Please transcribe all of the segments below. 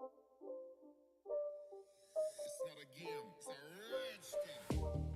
It's not a game, it's a rich thing.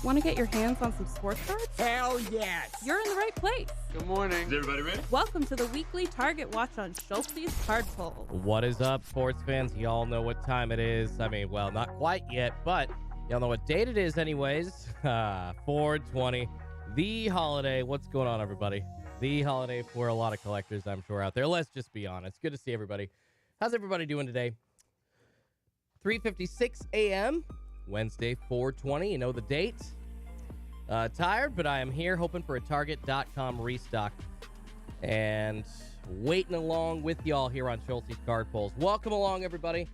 Want to get your hands on some sports cards? Hell yes! You're in the right place. Good morning. Is everybody ready? Welcome to the weekly Target Watch on Schultz's Card Pull. What is up, sports fans? Y'all know what time it is. I mean, well, not quite yet, but y'all know what date it is anyways. 4/20, the holiday. What's going on, everybody? The holiday for a lot of collectors, I'm sure, out there. Let's just be honest. Good to see everybody. How's everybody doing today? 3:56 a.m., Wednesday, 4/20. You know the date. Tired, but I am here hoping for a Target.com restock and waiting along with y'all here on Schultz's Card Pulls. Welcome along, everybody.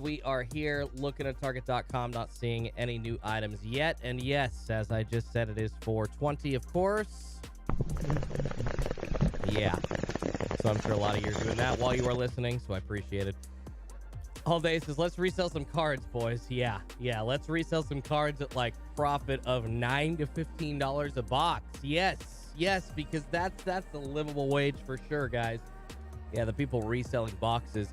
We are here looking at Target.com, not seeing any new items yet. And yes, as I just said, it is 4/20, of course. Yeah. So I'm sure a lot of you are doing that while you are listening, so I appreciate it. All day says, let's resell some cards, boys. Yeah, let's resell some cards at like profit of $9 to $15 a box. Yes, because that's the livable wage for sure, guys. Yeah, the people reselling boxes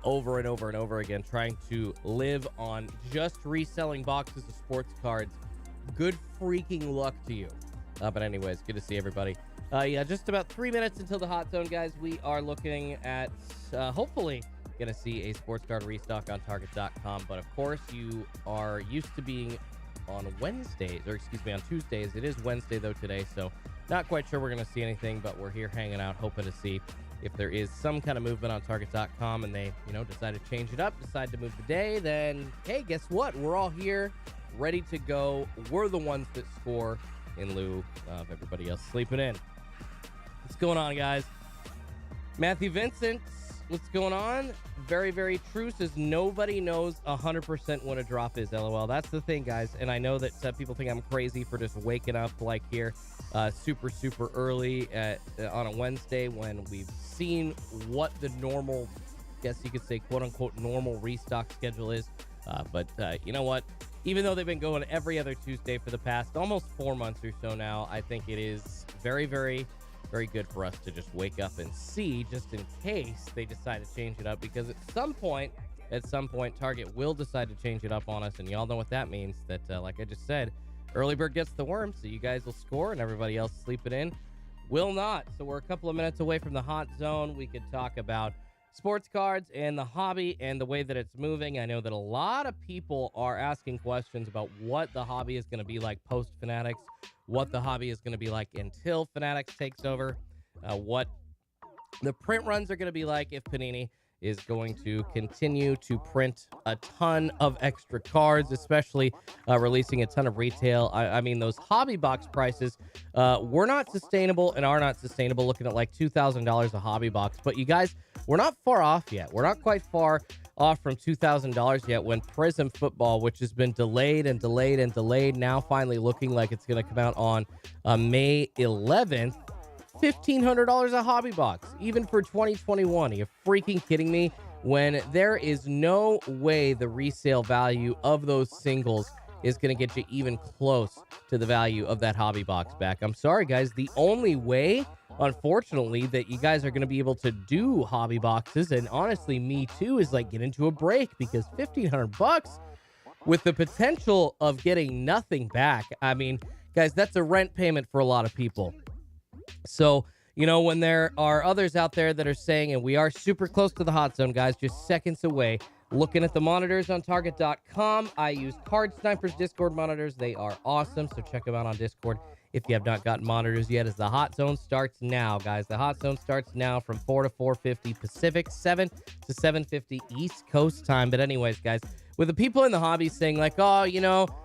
over and over and over again, trying to live on just reselling boxes of sports cards. Good freaking luck to you. But anyways, good to see everybody. Yeah, just about 3 minutes until the hot zone, guys. We are looking at hopefully gonna see a sports card restock on Target.com, but of course you are used to being on Wednesdays, or excuse me, on Tuesdays. It is Wednesday though today, so not quite sure we're gonna see anything, but we're here hanging out, hoping to see if there is some kind of movement on Target.com and they, decide to change it up, decide to move the day. Then hey, guess what? We're all here, ready to go. We're the ones that score in lieu of everybody else sleeping in. What's going on, guys? Matthew Vincent, what's going on? Very, very true. Says nobody knows 100% what a drop is. LOL. That's the thing, guys. And I know that people think I'm crazy for just waking up like here super early on a Wednesday when we've seen what the normal, guess you could say, quote unquote, normal restock schedule is. But you know what? Even though they've been going every other Tuesday for the past almost 4 months or so now, I think it is very, very good for us to just wake up and see, just in case they decide to change it up, because at some point, Target will decide to change it up on us, and y'all know what that means. That, like I just said, early bird gets the worm, so you guys will score, and everybody else sleeping in will not. So we're a couple of minutes away from the hot zone. We could talk about sports cards and the hobby and the way that it's moving. I know that a lot of people are asking questions about what the hobby is going to be like post Fanatics, what the hobby is going to be like until Fanatics takes over, what the print runs are going to be like if Panini is going to continue to print a ton of extra cards, especially releasing a ton of retail. I mean, those hobby box prices were not sustainable and are not sustainable, looking at like $2,000 a hobby box. But you guys, we're not far off yet. We're not quite far off from $2,000 yet when Prism Football, which has been delayed, now finally looking like it's going to come out on May 11th, $1,500 a hobby box, even for 2021. Are you freaking kidding me? When there is no way the resale value of those singles is going to get you even close to the value of that hobby box back. I'm sorry, guys. The only way, unfortunately, that you guys are going to be able to do hobby boxes, and honestly, me too, is like get into a break, because $1,500 with the potential of getting nothing back. I mean, guys, that's a rent payment for a lot of people. So, when there are others out there that are saying, and we are super close to the hot zone, guys, just seconds away, looking at the monitors on Target.com. I use Card Sniper's Discord monitors. They are awesome, so check them out on Discord if you have not gotten monitors yet, as the hot zone starts now, guys. The hot zone starts now from 4 to 4:50 Pacific, 7 to 7:50 East Coast time. But anyways, guys, with the people in the hobby saying like, oh,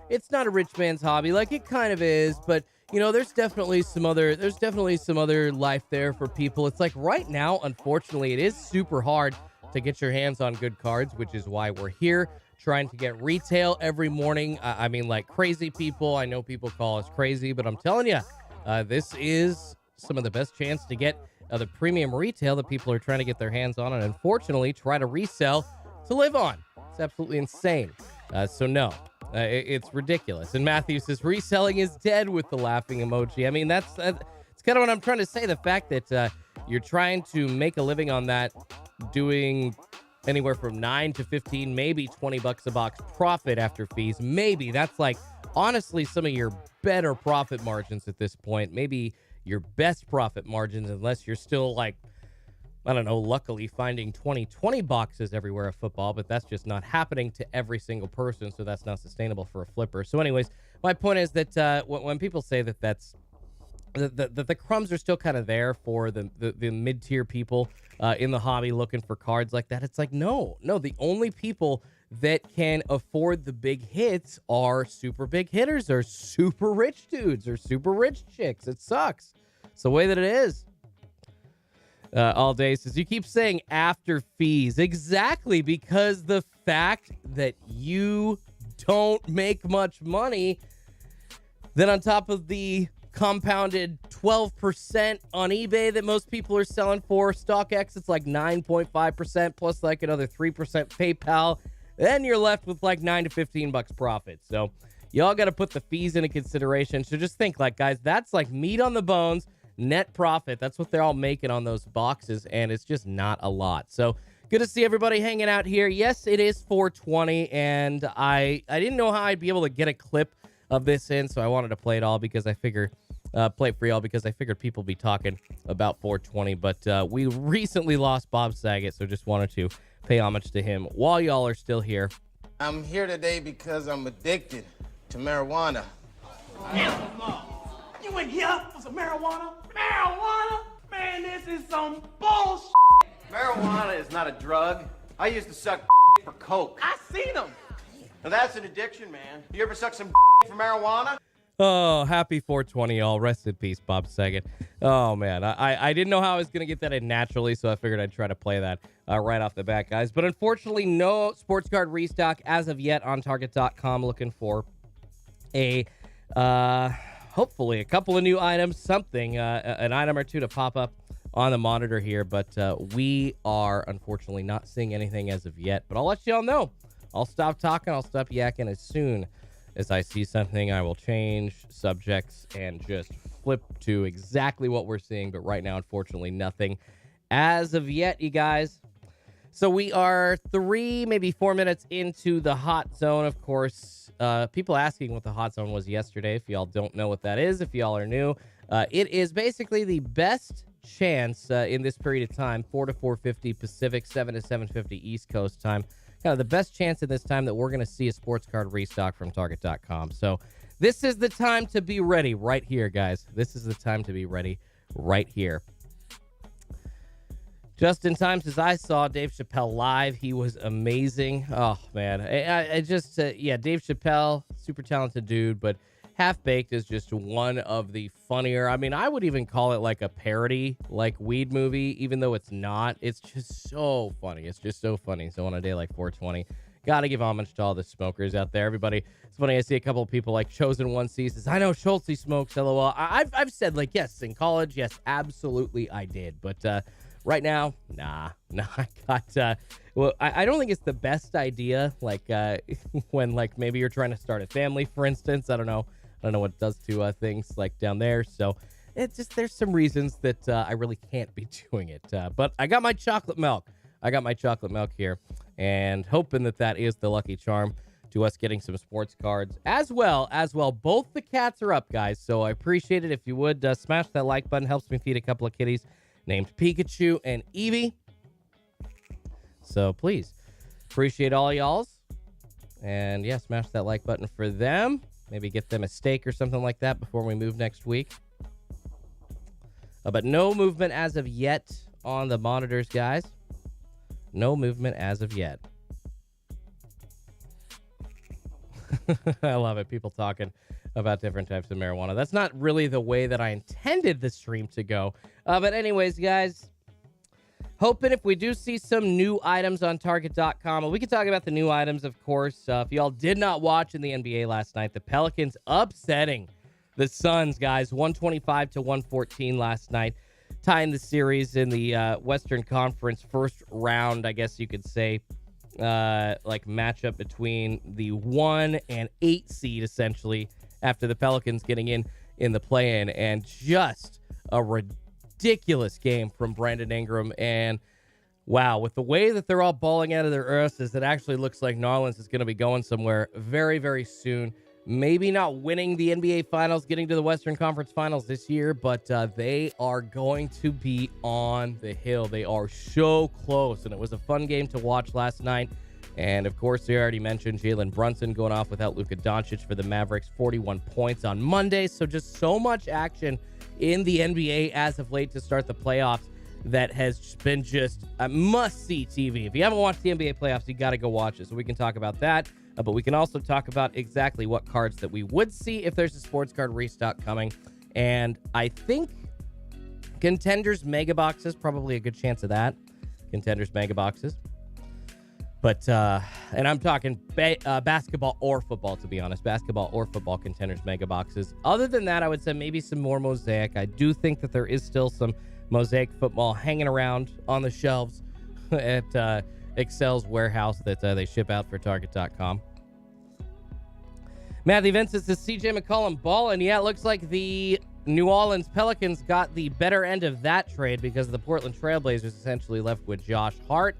it's not a rich man's hobby, like it kind of is, but there's definitely some other life there for people. It's like right now, unfortunately, it is super hard to get your hands on good cards, which is why we're here trying to get retail every morning. I mean, like crazy people. I know people call us crazy, but I'm telling you, this is some of the best chance to get the premium retail that people are trying to get their hands on and unfortunately try to resell to live on. It's absolutely insane. So no, it's ridiculous. And Matthew says reselling is dead with the laughing emoji. I mean, it's kind of what I'm trying to say. The fact that you're trying to make a living on that, doing anywhere from 9 to 15, maybe $20 a box profit after fees. Maybe that's like, honestly, some of your better profit margins at this point. Maybe your best profit margins, unless you're still like, I don't know, luckily finding 2020 boxes everywhere of football, but that's just not happening to every single person, so that's not sustainable for a flipper. So anyways, my point is that when people say that the crumbs are still kind of there for the mid-tier people in the hobby looking for cards like that, it's like, no, the only people that can afford the big hits are super big hitters or super rich dudes or super rich chicks. It sucks. It's the way that it is. All day says, you keep saying after fees. Exactly, because the fact that you don't make much money, then on top of the compounded 12% on eBay that most people are selling for, StockX, it's like 9.5% plus like another 3% PayPal. Then you're left with like $9 to $15 profit. So y'all got to put the fees into consideration. So just think, like, guys, that's like meat on the bones, net profit. That's what they're all making on those boxes, and it's just not a lot. So good to see everybody hanging out here. Yes, it is 420, and I didn't know how I'd be able to get a clip of this in, so I wanted to play it all because I figured play it for y'all because I figured people would be talking about 420. But we recently lost Bob Saget, so just wanted to pay homage to him while y'all are still here. I'm here today because I'm addicted to marijuana. You in here for some marijuana? Marijuana? Man, this is some bullshit. Marijuana is not a drug. I used to suck for coke. I seen them. Now that's an addiction, man. You ever suck some for marijuana? Oh, happy 420, y'all. Rest in peace, Bob Saget. Oh, man. I didn't know how I was going to get that in naturally, so I figured I'd try to play that right off the bat, guys. But unfortunately, no sports card restock as of yet on Target.com. Looking for a, hopefully, a couple of new items, something, an item or two to pop up on the monitor here. But we are, unfortunately, not seeing anything as of yet. But I'll let y'all know. I'll stop talking. I'll stop yakking as soon as I see something. I will change subjects and just flip to exactly what we're seeing. But right now, unfortunately, nothing as of yet, you guys. So we are 3, maybe 4 minutes into the hot zone. Of course, people asking what the hot zone was yesterday. If y'all don't know what that is, if y'all are new, it is basically the best chance in this period of time, 4 to 4:50 Pacific, 7 to 7:50 East Coast time. Kind of the best chance in this time that we're going to see a sports card restock from Target.com. So this is the time to be ready right here, guys. This is the time to be ready right here. Just in time, since I saw Dave Chappelle live, he was amazing. Oh, man. I just, yeah, Dave Chappelle, super talented dude, but Half-Baked is just one of the funnier. I mean, I would even call it like a parody, like weed movie, even though it's not. It's just so funny. It's just so funny. So on a day like 420, got to give homage to all the smokers out there. Everybody, it's funny. I see a couple of people like Chosen One C says, I know Schultze smokes, LOL. I've said like, yes, in college. Yes, absolutely I did. But right now, nah, I got, well, I don't think it's the best idea. Like when like maybe you're trying to start a family, for instance. I don't know what it does to things like down there. So it's just, there's some reasons that I really can't be doing it. But I got my chocolate milk. Here, and hoping that is the lucky charm to us getting some sports cards as well. Both the cats are up, guys. So I appreciate it. If you would smash that like button, helps me feed a couple of kitties named Pikachu and Eevee. So please appreciate all y'all's. And yeah, smash that like button for them. Maybe get them a steak or something like that before we move next week. But no movement as of yet on the monitors, guys. No movement as of yet. I love it. People talking about different types of marijuana. That's not really the way that I intended the stream to go. But anyways, guys, hoping if we do see some new items on Target.com, we can talk about the new items, of course. If y'all did not watch in the NBA last night, the Pelicans upsetting the Suns, guys, 125 to 114 last night, tying the series in the Western Conference first round, I guess you could say, like matchup between the 1 and 8 seed, essentially, after the Pelicans getting in the play-in, and just a ridiculous game from Brandon Ingram. And wow, with the way that they're all balling out of their asses, it actually looks like New Orleans is going to be going somewhere very, very soon. Maybe not winning the NBA Finals, getting to the Western Conference Finals this year, but they are going to be on the hill. They are so close, and it was a fun game to watch last night. And, of course, we already mentioned Jalen Brunson going off without Luka Doncic for the Mavericks, 41 points on Monday. So just so much action in the NBA as of late to start the playoffs that has been just a must-see TV. If you haven't watched the NBA playoffs, you got to go watch it. So we can talk about that. But we can also talk about exactly what cards that we would see if there's a sports card restock coming. And I think Contenders Mega Boxes, probably a good chance of that. Contenders Mega Boxes. But, and I'm talking basketball or football, to be honest. Basketball or football Contenders Mega Boxes. Other than that, I would say maybe some more Mosaic. I do think that there is still some Mosaic football hanging around on the shelves at Excel's warehouse that they ship out for Target.com. Matthew Vincent says CJ McCollum balling. Yeah, it looks like the New Orleans Pelicans got the better end of that trade because the Portland Trailblazers essentially left with Josh Hart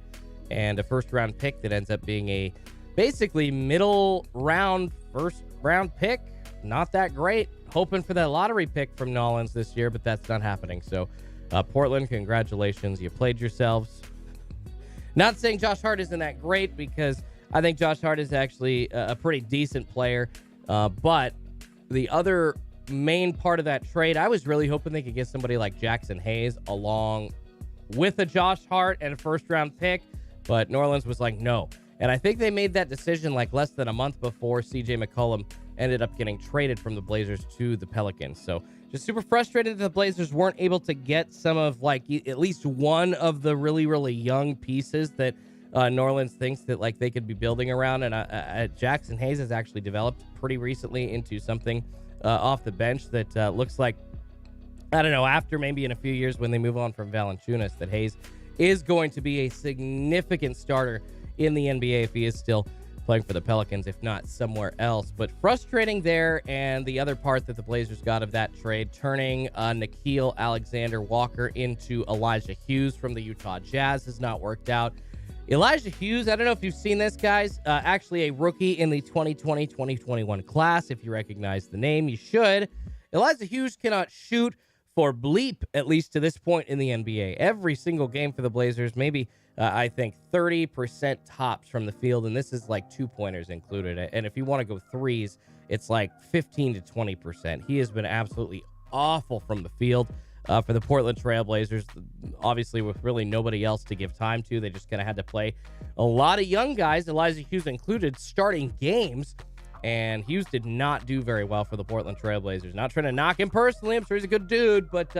and a first-round pick that ends up being a basically middle-round, first-round pick. Not that great. Hoping for that lottery pick from New Orleans this year, but that's not happening. So, Portland, congratulations. You played yourselves. Not saying Josh Hart isn't that great, because I think Josh Hart is actually a pretty decent player. But the other main part of that trade, I was really hoping they could get somebody like Jackson Hayes along with a Josh Hart and a first-round pick. But New Orleans was like, no. And I think they made that decision like less than a month before CJ McCollum ended up getting traded from the Blazers to the Pelicans. So just super frustrated that the Blazers weren't able to get some of like at least one of the really, really young pieces that New Orleans thinks that like they could be building around. And Jackson Hayes has actually developed pretty recently into something off the bench that looks like, I don't know, after maybe in a few years when they move on from Valanciunas, that Hayes is going to be a significant starter in the NBA if he is still playing for the Pelicans, if not somewhere else. But frustrating there. And the other part that the Blazers got of that trade, turning Nickeil Alexander-Walker into Elijah Hughes from the Utah Jazz, has not worked out. Elijah Hughes, I don't know if you've seen this, guys. Actually a rookie in the 2020-2021 class. If you recognize the name, you should. Elijah Hughes cannot shoot for bleep, at least to this point in the NBA. Every single game for the Blazers, maybe I think 30% tops from the field, and this is like two-pointers included. And if you want to go threes, it's like 15 to 20%. He has been absolutely awful from the field for the Portland Trailblazers, obviously with really nobody else to give time to. They just kind of had to play a lot of young guys, Elijah Hughes included, starting games. And Hughes did not do very well for the Portland Trailblazers. Not trying to knock him personally. I'm sure he's a good dude, but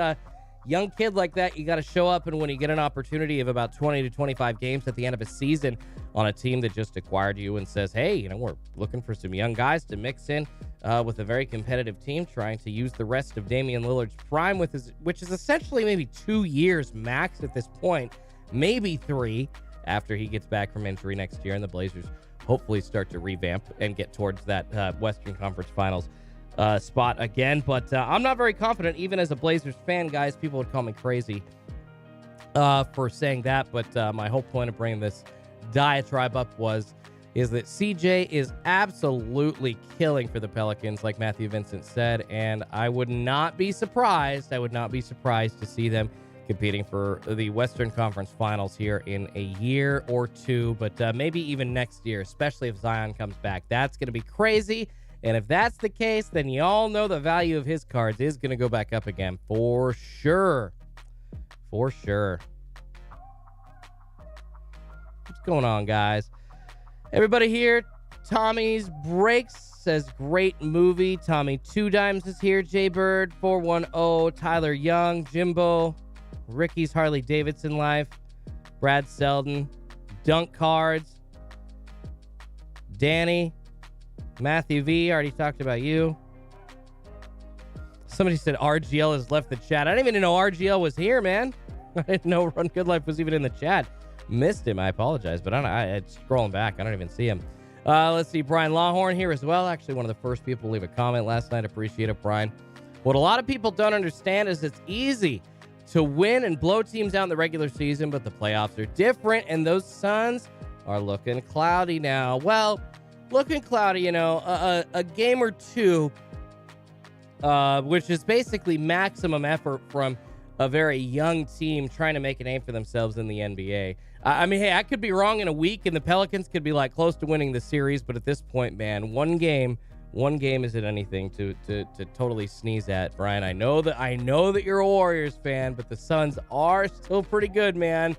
young kid like that, you got to show up. And when you get an opportunity of about 20 to 25 games at the end of a season on a team that just acquired you and says, hey, you know, we're looking for some young guys to mix in with a very competitive team, trying to use the rest of Damian Lillard's prime, which is essentially maybe 2 years max at this point, maybe 3 after he gets back from injury next year, and the Blazers hopefully start to revamp and get towards that Western Conference Finals spot again. But I'm not very confident, even as a Blazers fan, guys. People would call me crazy for saying that. But my whole point of bringing this diatribe up is that CJ is absolutely killing for the Pelicans, like Matthew Vincent said. And I would not be surprised. To see them competing for the Western Conference Finals here in a year or two, but maybe even next year, especially if Zion comes back. That's going to be crazy. And if that's the case, then you all know the value of his cards is going to go back up again for sure. For sure. What's going on, guys? Everybody here, Tommy's Breaks says, great movie. Tommy Two Dimes is here. Jaybird 410, Tyler Young, Jimbo, Ricky's Harley Davidson Life, Brad Selden, Dunk Cards, Danny, Matthew V, already talked about you. Somebody said RGL has left the chat. I didn't even know RGL was here, man. I didn't know Run Good Life was even in the chat. Missed him. I apologize, but I scrolling back. I don't even see him. Let's see. Brian Lawhorn here as well. Actually, one of the first people to leave a comment last night. Appreciate it, Brian. What a lot of people don't understand is it's easy to win and blow teams out in the regular season, but the playoffs are different, and those Suns are looking cloudy now. Well, looking cloudy, you know, a game or two, which is basically maximum effort from a very young team trying to make a name for themselves in the NBA. I mean, hey, I could be wrong in a week, and the Pelicans could be like close to winning the series, but at this point, man, one game isn't anything to totally sneeze at. Brian, I know that you're a Warriors fan, but the Suns are still pretty good, man.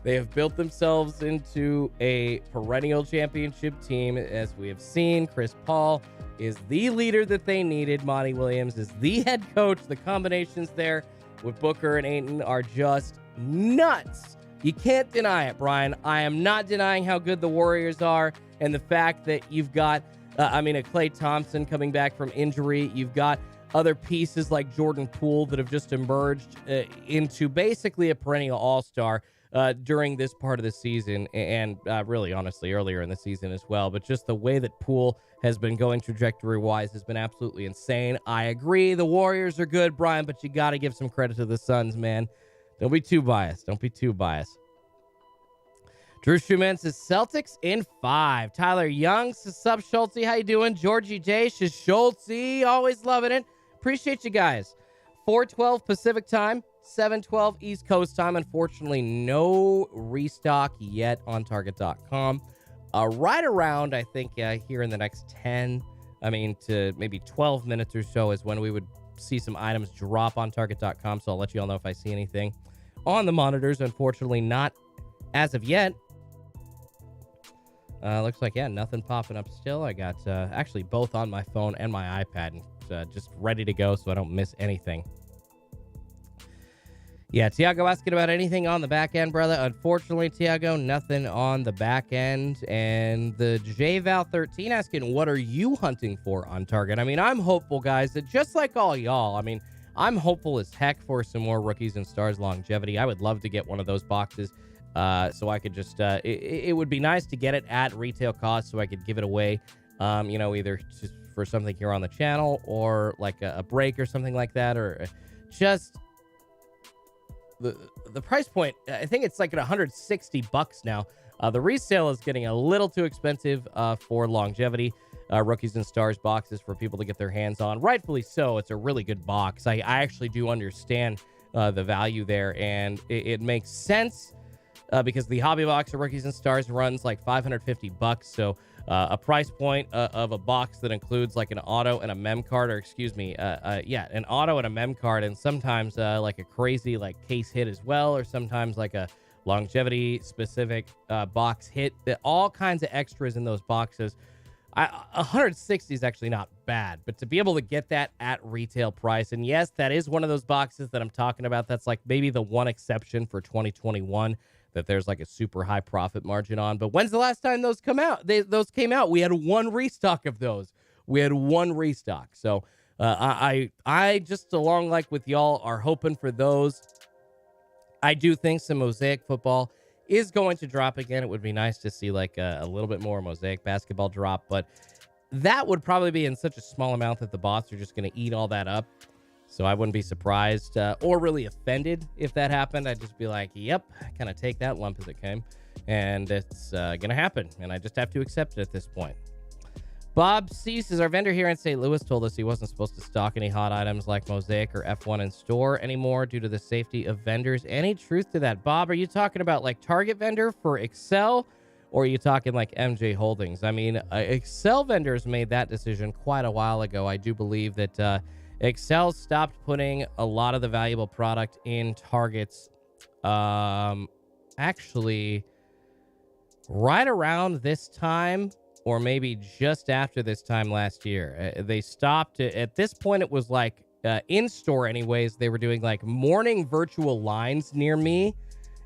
They have built themselves into a perennial championship team, as we have seen. Chris Paul is the leader that they needed. Monty Williams is the head coach. The combinations there with Booker and Ayton are just nuts. You can't deny it, Brian. I am not denying how good the Warriors are, and the fact that you've got a Klay Thompson coming back from injury. You've got other pieces like Jordan Poole that have just emerged into basically a perennial all-star during this part of the season, and really, honestly, earlier in the season as well. But just the way that Poole has been going trajectory-wise has been absolutely insane. I agree, the Warriors are good, Brian, but you got to give some credit to the Suns, man. Don't be too biased. Drew Schumann says Celtics in 5. Tyler Young says, sup, Schulte, how you doing? Georgie J says, Schulte, always loving it. Appreciate you guys. 4:12 Pacific time, 7:12 East Coast time. Unfortunately, no restock yet on Target.com. Right around, I think, here in the next 10, to maybe 12 minutes or so is when we would see some items drop on Target.com. So I'll let you all know if I see anything on the monitors. Unfortunately, not as of yet. Looks like, nothing popping up still. I got actually both on my phone and my iPad, and just ready to go so I don't miss anything. Yeah, Tiago asking about anything on the back end, brother. Unfortunately, Tiago, nothing on the back end. And the JVal13 asking, what are you hunting for on Target? I'm hopeful, guys, that just like all y'all, I'm hopeful as heck for some more Rookies and Stars longevity. I would love to get one of those boxes. So I could just, it would be nice to get it at retail cost so I could give it away, either just for something here on the channel or like a break or something like that, or just the price point. I think it's like at $160 now. The resale is getting a little too expensive for longevity. Rookies and Stars boxes for people to get their hands on. Rightfully so. It's a really good box. I actually do understand the value there, and it makes sense. Because the hobby box of Rookies and Stars runs like $550. So a price point of a box that includes like an auto and a mem card, or an auto and a mem card, and sometimes like a crazy like case hit as well, or sometimes like a longevity specific box hit. All kinds of extras in those boxes. 160 is actually not bad, but to be able to get that at retail price, and yes, that is one of those boxes that I'm talking about. That's like maybe the one exception for 2021 that there's like a super high profit margin on. But when's the last time those come out? Those came out. We had one restock of those. So I just, along like with y'all, are hoping for those. I do think some Mosaic football is going to drop again. It would be nice to see like a little bit more Mosaic basketball drop, but that would probably be in such a small amount that the bots are just going to eat all that up. So I wouldn't be surprised or really offended if that happened. I'd just be like, yep, kind of take that lump as it came. And it's going to happen. And I just have to accept it at this point. Bob Cease is our vendor here in St. Louis, told us he wasn't supposed to stock any hot items like Mosaic or F1 in store anymore due to the safety of vendors. Any truth to that? Bob, are you talking about like Target vendor for Excel, or are you talking like MJ Holdings? Excel vendors made that decision quite a while ago. I do believe that Excel stopped putting a lot of the valuable product in Targets actually right around this time, or maybe just after this time last year. They stopped. At this point, it was like in-store anyways. They were doing like morning virtual lines near me,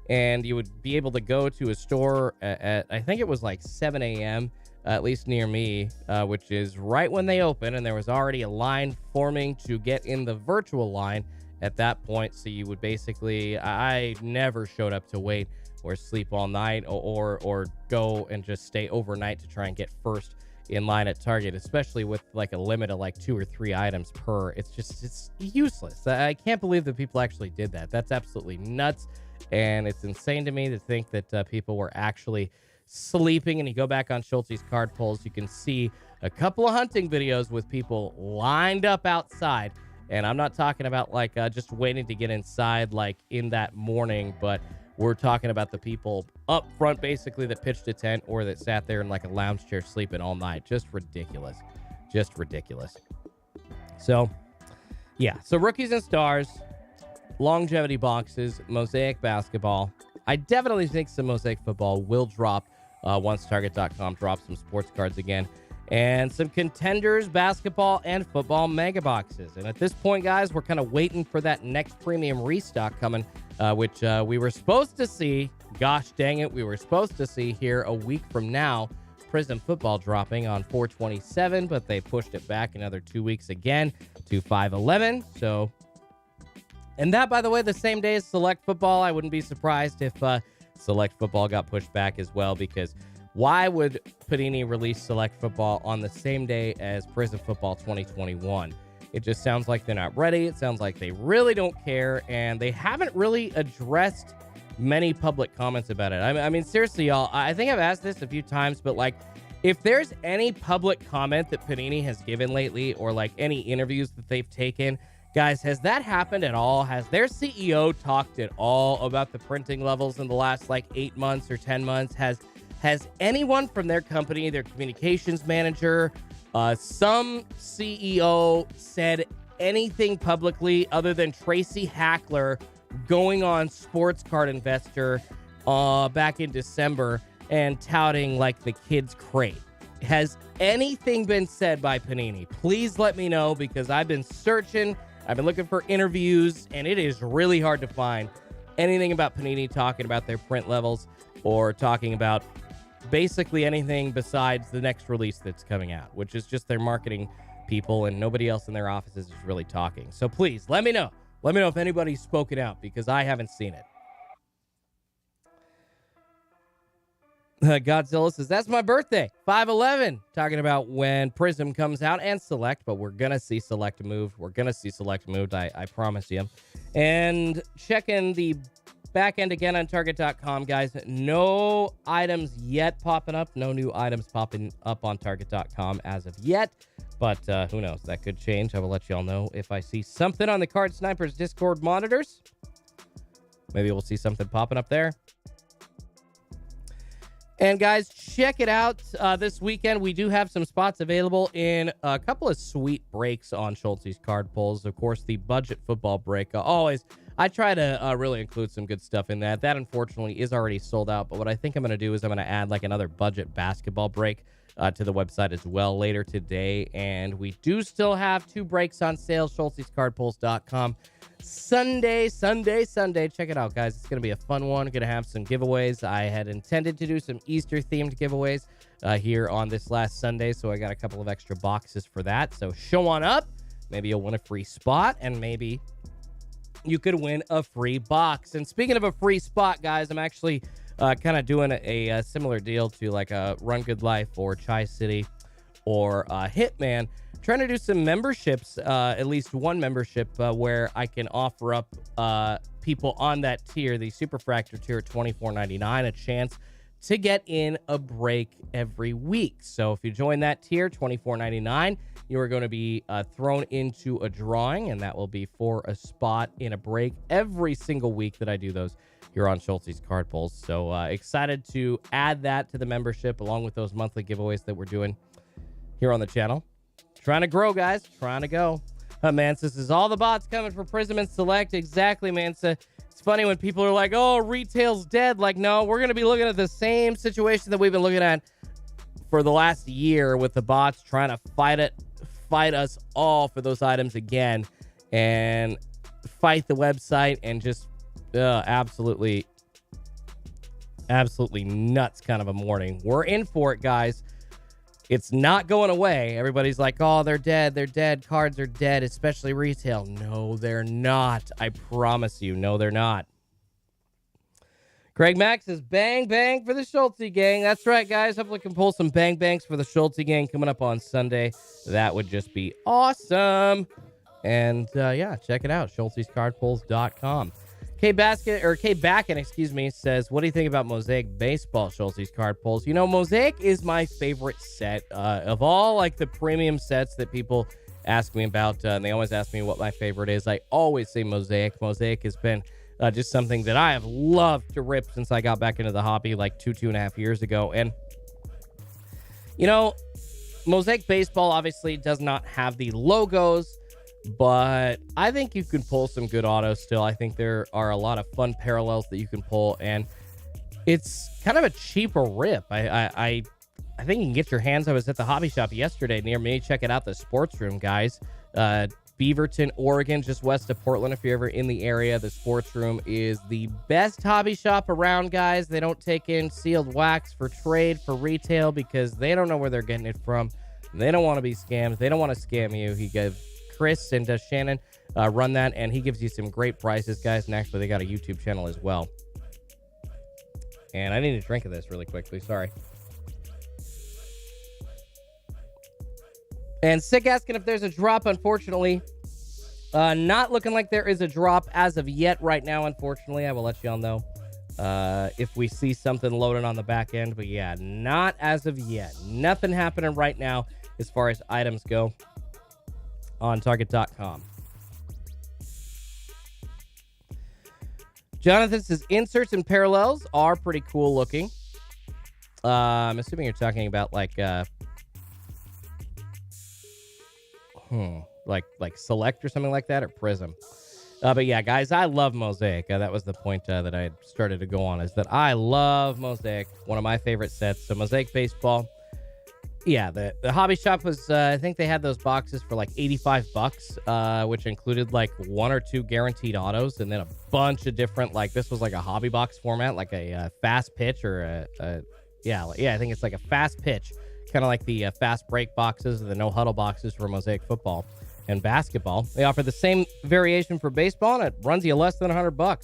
and you would be able to go to a store at I think it was like 7 a.m. at least near me, which is right when they open, and there was already a line forming to get in the virtual line at that point. So you would basically, I never showed up to wait or sleep all night or go and just stay overnight to try and get first in line at Target, especially with like a limit of like 2 or 3 items per. It's useless. I can't believe that people actually did that. That's absolutely nuts. And it's insane to me to think that people were actually sleeping. And you go back on Schulte's card polls, you can see a couple of hunting videos with people lined up outside. And I'm not talking about like just waiting to get inside like in that morning, but we're talking about the people up front basically that pitched a tent or that sat there in like a lounge chair sleeping all night. Just ridiculous. Just ridiculous. So, yeah. So rookies and stars, longevity boxes, Mosaic basketball. I definitely think some Mosaic football will drop once Target.com drops some sports cards again. And some contenders, basketball and football mega boxes. And at this point, guys, we're kind of waiting for that next premium restock coming, which we were supposed to see. Gosh dang it, we were supposed to see here a week from now. Prism football dropping on 4/27, but they pushed it back another 2 weeks again to 5/11. So, and that, by the way, the same day as Select football. I wouldn't be surprised if Select football got pushed back as well, because why would Panini release Select football on the same day as Prism football 2021? It just sounds like they're not ready. It sounds like they really don't care, and they haven't really addressed many public comments about it. I mean, seriously, y'all, I think I've asked this a few times, but like, if there's any public comment that Panini has given lately, or like any interviews that they've taken, guys, has that happened at all? Has their CEO talked at all about the printing levels in the last like 8 months or 10 months? Has anyone from their company, their communications manager, some CEO said anything publicly other than Tracy Hackler going on Sports Card Investor back in December and touting like the kids' crate? Has anything been said by Panini? Please let me know, because I've been searching. I've been looking for interviews, and it is really hard to find anything about Panini talking about their print levels or talking about basically anything besides the next release that's coming out, which is just their marketing people, and nobody else in their offices is really talking. So please let me know. Let me know if anybody's spoken out, because I haven't seen it. Godzilla says, that's my birthday, 5/11. Talking about when Prism comes out and Select, but we're going to see Select moved. We're going to see Select moved, I promise you. And checking the back end again on Target.com, guys. No items yet popping up. No new items popping up on Target.com as of yet. But who knows? That could change. I will let you all know if I see something on the Card Snipers Discord monitors. Maybe we'll see something popping up there. And guys, check it out. This weekend, we do have some spots available in a couple of sweet breaks on Schulte's card pulls. Of course, the budget football break. I try to really include some good stuff in that. That, unfortunately, is already sold out. But what I think I'm going to do is I'm going to add like another budget basketball break to the website as well later today. And we do still have 2 breaks on sale, Schulte'sCardPulls.com. Sunday. Check it out, guys. It's going to be a fun one. Going to have some giveaways. I had intended to do some Easter-themed giveaways here on this last Sunday, so I got a couple of extra boxes for that. So show on up. Maybe you'll win a free spot, and maybe you could win a free box. And speaking of a free spot, guys, I'm actually kind of doing a similar deal to like a Run Good Life or Chai City or Hitman. Trying to do some memberships, at least one membership where I can offer up people on that tier, the Superfractor tier at $24.99, a chance to get in a break every week. So if you join that tier, $24.99, you are going to be thrown into a drawing, and that will be for a spot in a break every single week that I do those here on Schulte's Card Pulls. So excited to add that to the membership along with those monthly giveaways that we're doing here on the channel. Trying to grow, guys. Trying to go. Mansa says, all the bots coming for Prism and Select. Exactly, Mansa. It's funny when people are like, oh, retail's dead. Like, no, we're going to be looking at the same situation that we've been looking at for the last year with the bots trying to fight us all for those items again and fight the website and just absolutely nuts kind of a morning. We're in for it, guys. It's not going away. Everybody's like, oh, they're dead. They're dead. Cards are dead, especially retail. No, they're not. I promise you. No, they're not. Craig Mack says, bang, bang for the Schulte gang. That's right, guys. Hopefully we can pull some bang bangs for the Schulte gang coming up on Sunday. That would just be awesome. And, yeah, check it out. Schulte'sCardPulls.com. K Backen, says, what do you think about Mosaic Baseball Schulte's Card Pulls? You know, Mosaic is my favorite set of all, like, the premium sets that people ask me about. And they always ask me what my favorite is. I always say Mosaic. Mosaic has been just something that I have loved to rip since I got back into the hobby like 2.5 years ago. And, you know, Mosaic Baseball obviously does not have the logos, but I think you can pull some good autos still. I think there are a lot of fun parallels that you can pull, and it's kind of a cheaper rip. I think you can get your hands. I was at the hobby shop yesterday near me. Check it out, the Sports Room, guys. Beaverton, Oregon, just west of Portland. If you're ever in the area, the Sports Room is the best hobby shop around, guys. They don't take in sealed wax for trade, for retail, because they don't know where they're getting it from. They don't want to be scammed. They don't want to scam you. He gave Chris and Shannon run that, and he gives you some great prices, guys. And actually, they got a YouTube channel as well. And I need a drink of this really quickly. Sorry. And Sick asking if there's a drop. Unfortunately, not looking like there is a drop as of yet right now, unfortunately. I will let y'all know if we see something loaded on the back end. But yeah, not as of yet. Nothing happening right now as far as items go on Target.com. Jonathan says inserts and parallels are pretty cool looking. I'm assuming you're talking about like Select or something like that, or Prism. But yeah, guys, I love Mosaic. That was the point that I started to go on, is that I love Mosaic. One of my favorite sets. So Mosaic Baseball. Yeah, the hobby shop was, I think they had those boxes for like $85, which included like 1 or 2 guaranteed autos, and then a bunch of different, like, this was like a hobby box format, like a fast pitch, or I think it's like a fast pitch, kind of like the fast break boxes, the no huddle boxes for Mosaic football and basketball. They offer the same variation for baseball, and it runs you less than $100.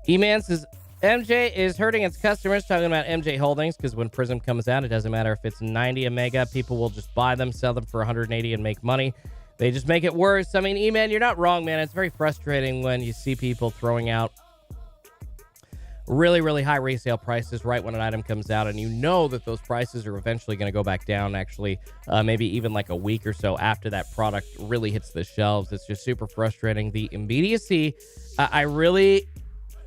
E-Man says, MJ is hurting its customers, talking about MJ Holdings, because when Prism comes out, it doesn't matter if it's 90 a mega. People will just buy them, sell them for 180 and make money. They just make it worse. I mean, E-Man, you're not wrong, man. It's very frustrating when you see people throwing out really, really high resale prices right when an item comes out, and you know that those prices are eventually going to go back down, actually, maybe even like a week or so after that product really hits the shelves. It's just super frustrating. The immediacy, I really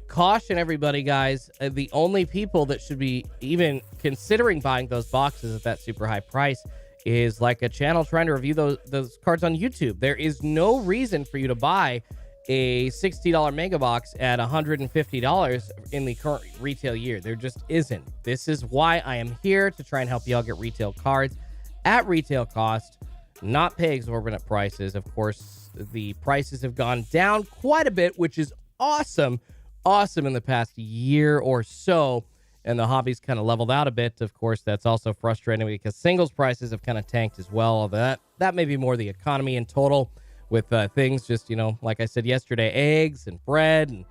caution everybody, guys. The only people that should be even considering buying those boxes at that super high price is like a channel trying to review those cards on YouTube. There is no reason for you to buy a $60 mega box at $150 in the current retail year. There just isn't. This is why I am here, to try and help y'all get retail cards at retail cost, not pay exorbitant prices. Of course, the prices have gone down quite a bit, which is awesome in the past year or so, and the hobby's kind of leveled out a bit. Of course, that's also frustrating because singles prices have kind of tanked as well. That may be more the economy in total, with things just, you know, like I said yesterday, eggs and bread and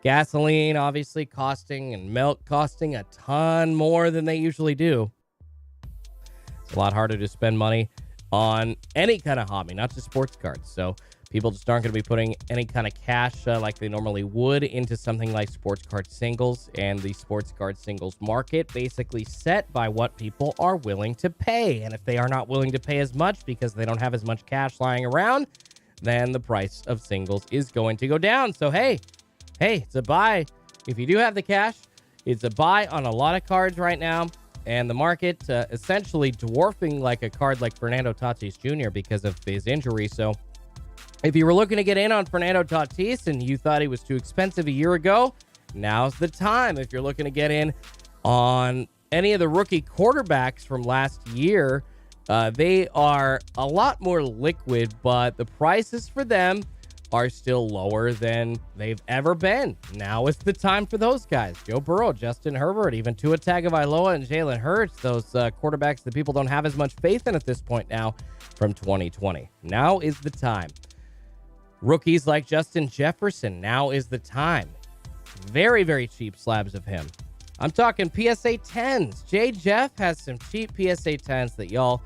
gasoline obviously costing, and milk costing a ton more than they usually do. It's a lot harder to spend money on any kind of hobby, not just sports cards. So people just aren't going to be putting any kind of cash like they normally would into something like sports card singles, and the sports card singles market basically set by what people are willing to pay. And if they are not willing to pay as much because they don't have as much cash lying around, then the price of singles is going to go down. So, hey, it's a buy. If you do have the cash, it's a buy on a lot of cards right now. And the market essentially dwarfing like a card like Fernando Tatis Jr. because of his injury. So if you were looking to get in on Fernando Tatis and you thought he was too expensive a year ago, now's the time. If you're looking to get in on any of the rookie quarterbacks from last year, they are a lot more liquid, but the prices for them are still lower than they've ever been. Now is the time for those guys. Joe Burrow, Justin Herbert, even Tua Tagovailoa and Jalen Hurts, those quarterbacks that people don't have as much faith in at this point now from 2020. Now is the time. Rookies like Justin Jefferson, now is the time. Very, very cheap slabs of him. I'm talking PSA 10s. Jay Jeff has some cheap PSA 10s that y'all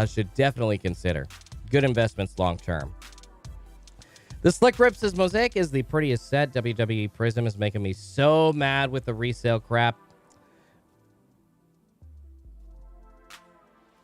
should definitely consider. Good investments long term. The Slick Rip says Mosaic is the prettiest set. WWE Prism is making me so mad with the resale crap.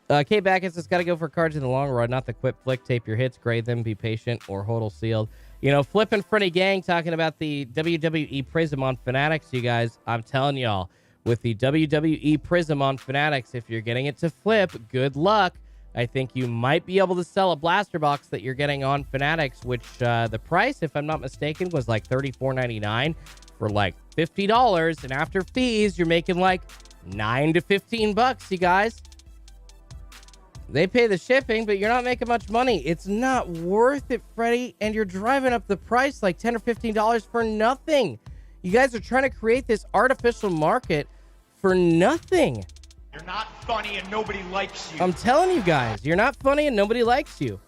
K Backett says, got to go for cards in the long run, not the quip flick. Tape your hits, grade them, be patient, or hodl sealed. You know, Flip and Freddy Gang talking about the WWE Prism on Fanatics, you guys. I'm telling y'all, with the WWE Prism on Fanatics, if you're getting it to flip, good luck. I think you might be able to sell a blaster box that you're getting on Fanatics, which the price, if I'm not mistaken, was like $34.99 for like $50. And after fees, you're making like $9 to $15, you guys. They pay the shipping, but you're not making much money. It's not worth it, Freddie. And you're driving up the price like $10 or $15 for nothing. You guys are trying to create this artificial market for nothing. You're not funny and nobody likes you. I'm telling you guys, you're not funny and nobody likes you.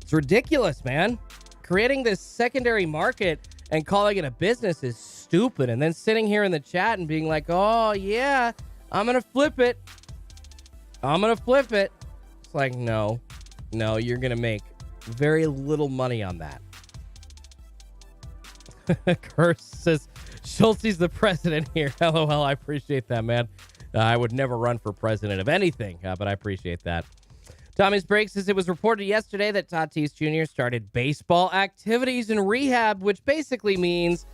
It's ridiculous, man. Creating this secondary market and calling it a business is stupid. And then sitting here in the chat and being like, oh, yeah, I'm going to flip it. I'm going to flip it. It's like, no, you're going to make very little money on that. Curse says, Schultze's the president here. LOL, I appreciate that, man. I would never run for president of anything, but I appreciate that. Tommy's Break says it was reported yesterday that Tatis Jr. started baseball activities in rehab, which basically means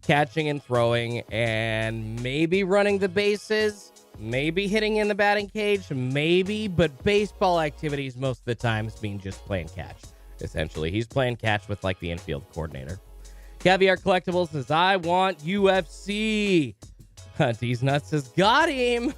catching and throwing and maybe running the bases, maybe hitting in the batting cage, maybe, but baseball activities most of the time mean just playing catch, essentially. He's playing catch with like the infield coordinator. Caviar Collectibles says, I want UFC. D's Nuts says, got him.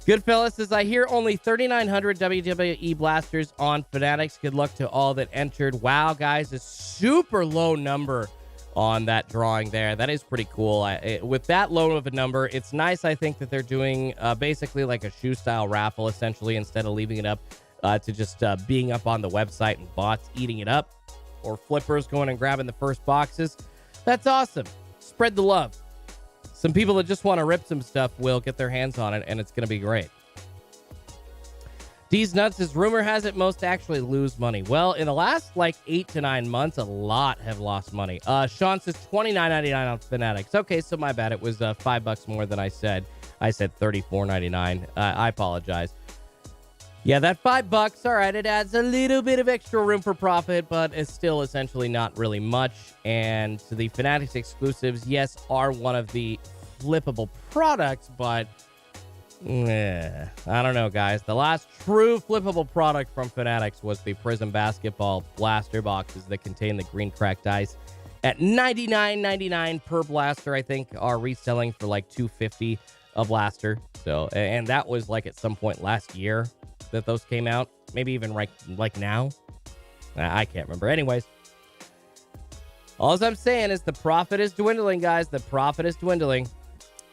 Goodfellas says, I hear only 3,900 WWE blasters on Fanatics. Good luck to all that entered. Wow, guys, a super low number on that drawing there. That is pretty cool. With that low of a number, it's nice, I think, that they're doing basically like a shoe-style raffle, essentially, instead of leaving it up to just being up on the website and bots eating it up, or flippers going and grabbing the first boxes. That's awesome. Spread the love. Some people that just want to rip some stuff will get their hands on it, and it's going to be great. D's Nuts says, rumor has it most actually lose money. Well, in the last like 8 to 9 months, a lot have lost money. Sean says $29.99 on Fanatics. Okay, so my bad. It was $5 more than I said. I said $34.99. I apologize. Yeah, that $5, all right, it adds a little bit of extra room for profit, but it's still essentially not really much. And the Fanatics exclusives, yes, are one of the flippable products, but I don't know, guys. The last true flippable product from Fanatics was the Prism Basketball blaster boxes that contain the green cracked dice at $99.99 per blaster. I think are reselling for like $250 a blaster. So, and that was like at some point last year that those came out, maybe even like now. I can't remember. Anyways, all I'm saying is the profit is dwindling, guys. The profit is dwindling,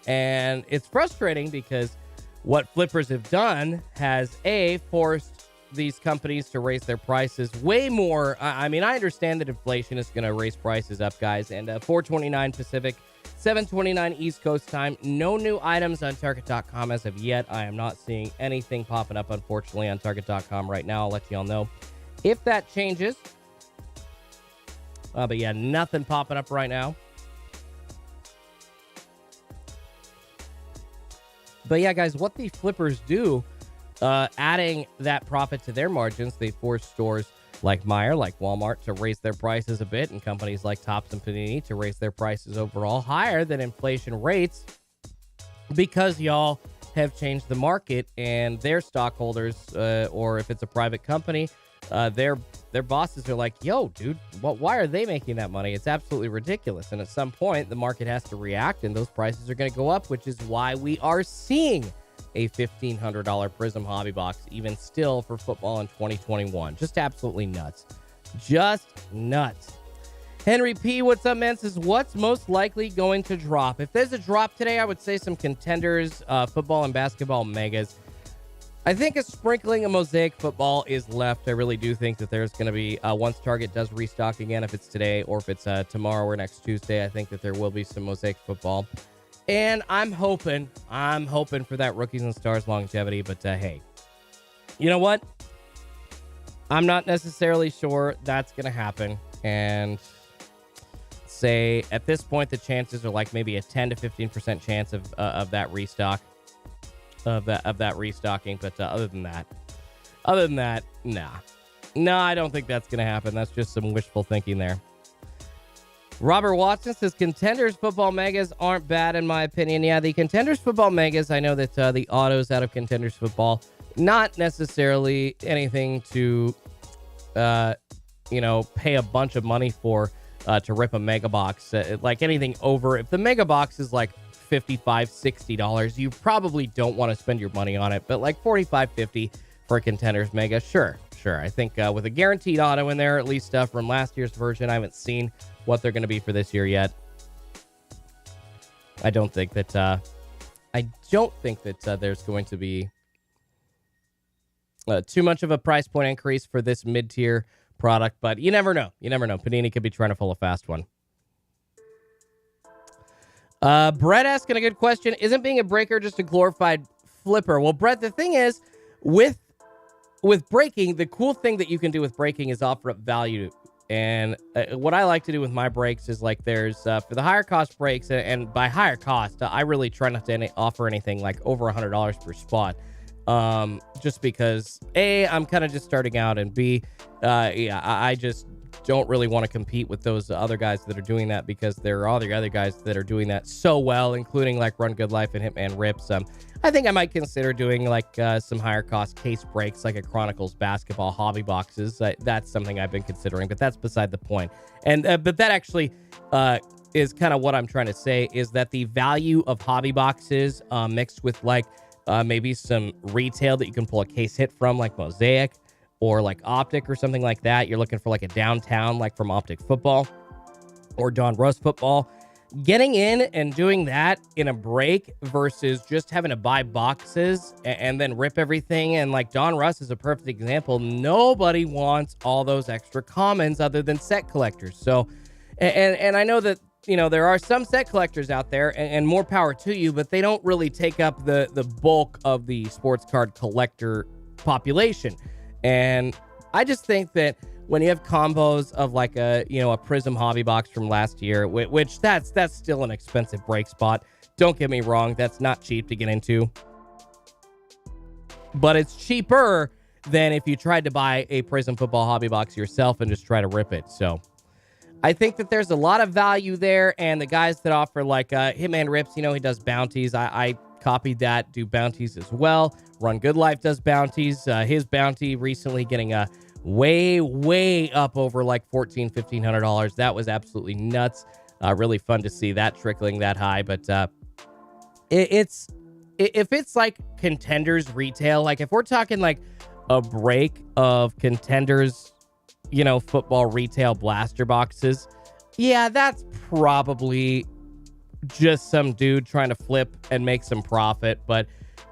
and it's frustrating because what flippers have done has forced these companies to raise their prices way more. I mean, I understand that inflation is going to raise prices up, guys, and $4.29 Pacific, $7.29 East Coast time. No new items on Target.com as of yet. I am not seeing anything popping up, unfortunately, on Target.com right now. I'll let y'all know if that changes. But yeah, nothing popping up right now. But yeah, guys, what the flippers do, adding that profit to their margins, they force stores like Meijer, like Walmart, to raise their prices a bit, and companies like Topps and Panini to raise their prices overall higher than inflation rates, because y'all have changed the market, and their stockholders, or if it's a private company, their bosses are like, yo, dude, why are they making that money? It's absolutely ridiculous. And at some point, the market has to react, and those prices are going to go up, which is why we are seeing a $1,500 Prism hobby box, even still, for football in 2021. Just absolutely nuts. Just nuts. Henry P, what's up, man? Says, what's most likely going to drop? If there's a drop today, I would say some contenders, football and basketball megas. I think a sprinkling of Mosaic football is left. I really do think that there's going to be, once Target does restock again, if it's today or if it's tomorrow or next Tuesday, I think that there will be some Mosaic football. And I'm hoping for that Rookies and Stars longevity. But hey, you know what? I'm not necessarily sure that's going to happen. And say at this point, the chances are like maybe a 10 to 15% chance of that restock. Of that restocking, but other than that, nah, I don't think that's gonna happen. That's just some wishful thinking there. Robert Watson says contenders football megas aren't bad in my opinion. Yeah, the contenders football megas, I know that the autos out of contenders football, not necessarily anything to pay a bunch of money for to rip a mega box. Like anything over, if the mega box is like $55, $60, you probably don't want to spend your money on it, but like $45, $50 for a contenders mega, sure. I think with a guaranteed auto in there, at least from last year's version, I haven't seen what they're going to be for this year yet. I don't think that there's going to be too much of a price point increase for this mid-tier product, but you never know. Panini could be trying to pull a fast one. Brett asking a good question. Isn't being a breaker just a glorified flipper? Well, Brett, the thing is, with breaking, the cool thing that you can do with breaking is offer up value. And what I like to do with my breaks is like there's for the higher cost breaks, and by higher cost, I really try not to offer anything like over $100 per spot. Just because A, I'm kind of just starting out, and B, I just don't really want to compete with those other guys that are doing that, because there are all the other guys that are doing that so well, including like Run Good Life and Hitman Rips. I think I might consider doing like some higher cost case breaks, like a Chronicles basketball hobby boxes. That's something I've been considering, but that's beside the point. And but that actually is kind of what I'm trying to say, is that the value of hobby boxes mixed with like maybe some retail that you can pull a case hit from, like Mosaic or like Optic or something like that. You're looking for like a downtown, like from Optic Football or Don Russ Football. Getting in and doing that in a break versus just having to buy boxes and then rip everything. And like Don Russ is a perfect example. Nobody wants all those extra commons other than set collectors. So, and I know that, there are some set collectors out there, and more power to you, but they don't really take up the bulk of the sports card collector population. And I just think that when you have combos of like a Prism hobby box from last year, which that's still an expensive break spot. Don't get me wrong, that's not cheap to get into, but it's cheaper than if you tried to buy a Prism football hobby box yourself and just try to rip it. So I think that there's a lot of value there, and the guys that offer like Hitman Rips, he does bounties. I copied that, do bounties as well. Run Good Life does bounties. His bounty recently getting way up over like $1,400-$1,500. That was absolutely nuts. Really fun to see that trickling that high. But if it's like contenders retail, like if we're talking like a break of contenders, football retail blaster boxes, yeah, that's probably just some dude trying to flip and make some profit. But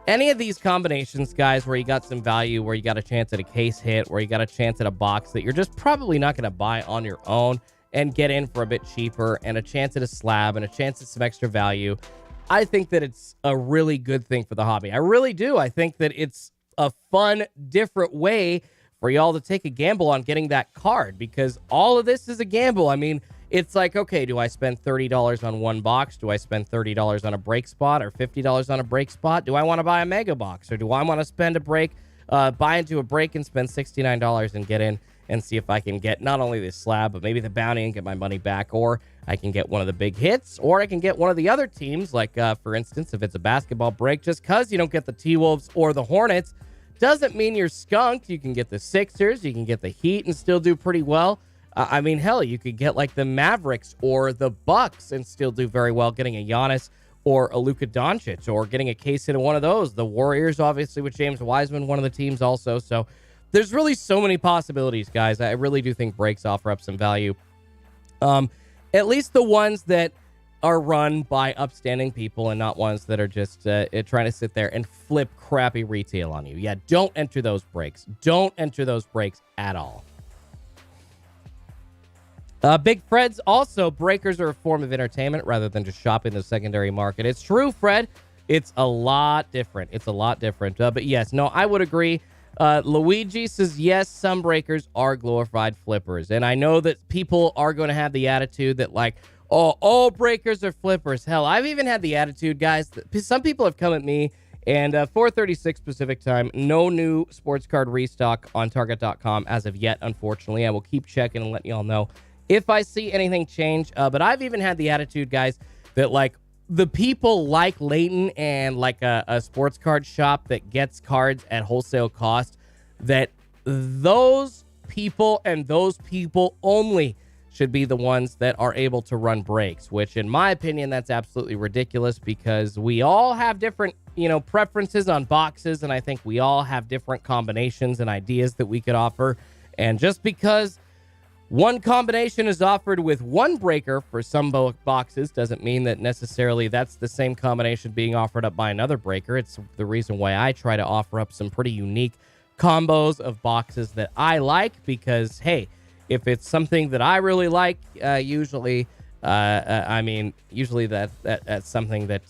any of these combinations, guys, where you got some value, where you got a chance at a case hit, where you got a chance at a box that you're just probably not going to buy on your own and get in for a bit cheaper, and a chance at a slab and a chance at some extra value, I think that it's a really good thing for the hobby. I really do. I think that it's a fun, different way for y'all to take a gamble on getting that card, because all of this is a gamble. I mean, it's like, okay, do I spend $30 on one box? Do I spend $30 on a break spot, or $50 on a break spot? Do I want to buy a mega box, or do I want to spend a break, buy into a break and spend $69 and get in and see if I can get not only the slab, but maybe the bounty and get my money back, or I can get one of the big hits, or I can get one of the other teams, like, for instance, if it's a basketball break, just because you don't get the T-Wolves or the Hornets doesn't mean you're skunked. You can get the Sixers, you can get the Heat and still do pretty well. I mean, hell, you could get like the Mavericks or the Bucks and still do very well, getting a Giannis or a Luka Doncic, or getting a case hit of one of those. The Warriors, obviously, with James Wiseman, one of the teams also. So there's really so many possibilities, guys. I really do think breaks offer up some value. At least the ones that are run by upstanding people and not ones that are just trying to sit there and flip crappy retail on you. Yeah, don't enter those breaks. Don't enter those breaks at all. Big Fred's also, breakers are a form of entertainment rather than just shopping the secondary market. It's true, Fred. It's a lot different. It's a lot different. But yes, no, I would agree. Luigi says, yes, some breakers are glorified flippers. And I know that people are going to have the attitude that, like, oh, all breakers are flippers. Hell, I've even had the attitude, guys. Some people have come at me, and 4:36 Pacific time, no new sports card restock on Target.com as of yet, unfortunately. I will keep checking and let y'all know if I see anything change. But I've even had the attitude, guys, that, like, the people like Leighton and like a sports card shop that gets cards at wholesale cost, that those people and those people only should be the ones that are able to run breaks, which in my opinion, that's absolutely ridiculous, because we all have different, preferences on boxes. And I think we all have different combinations and ideas that we could offer. And just because one combination is offered with one breaker for some boxes doesn't mean that necessarily that's the same combination being offered up by another breaker. It's the reason why I try to offer up some pretty unique combos of boxes that I like, because, hey, if it's something that I really like, usually that's something that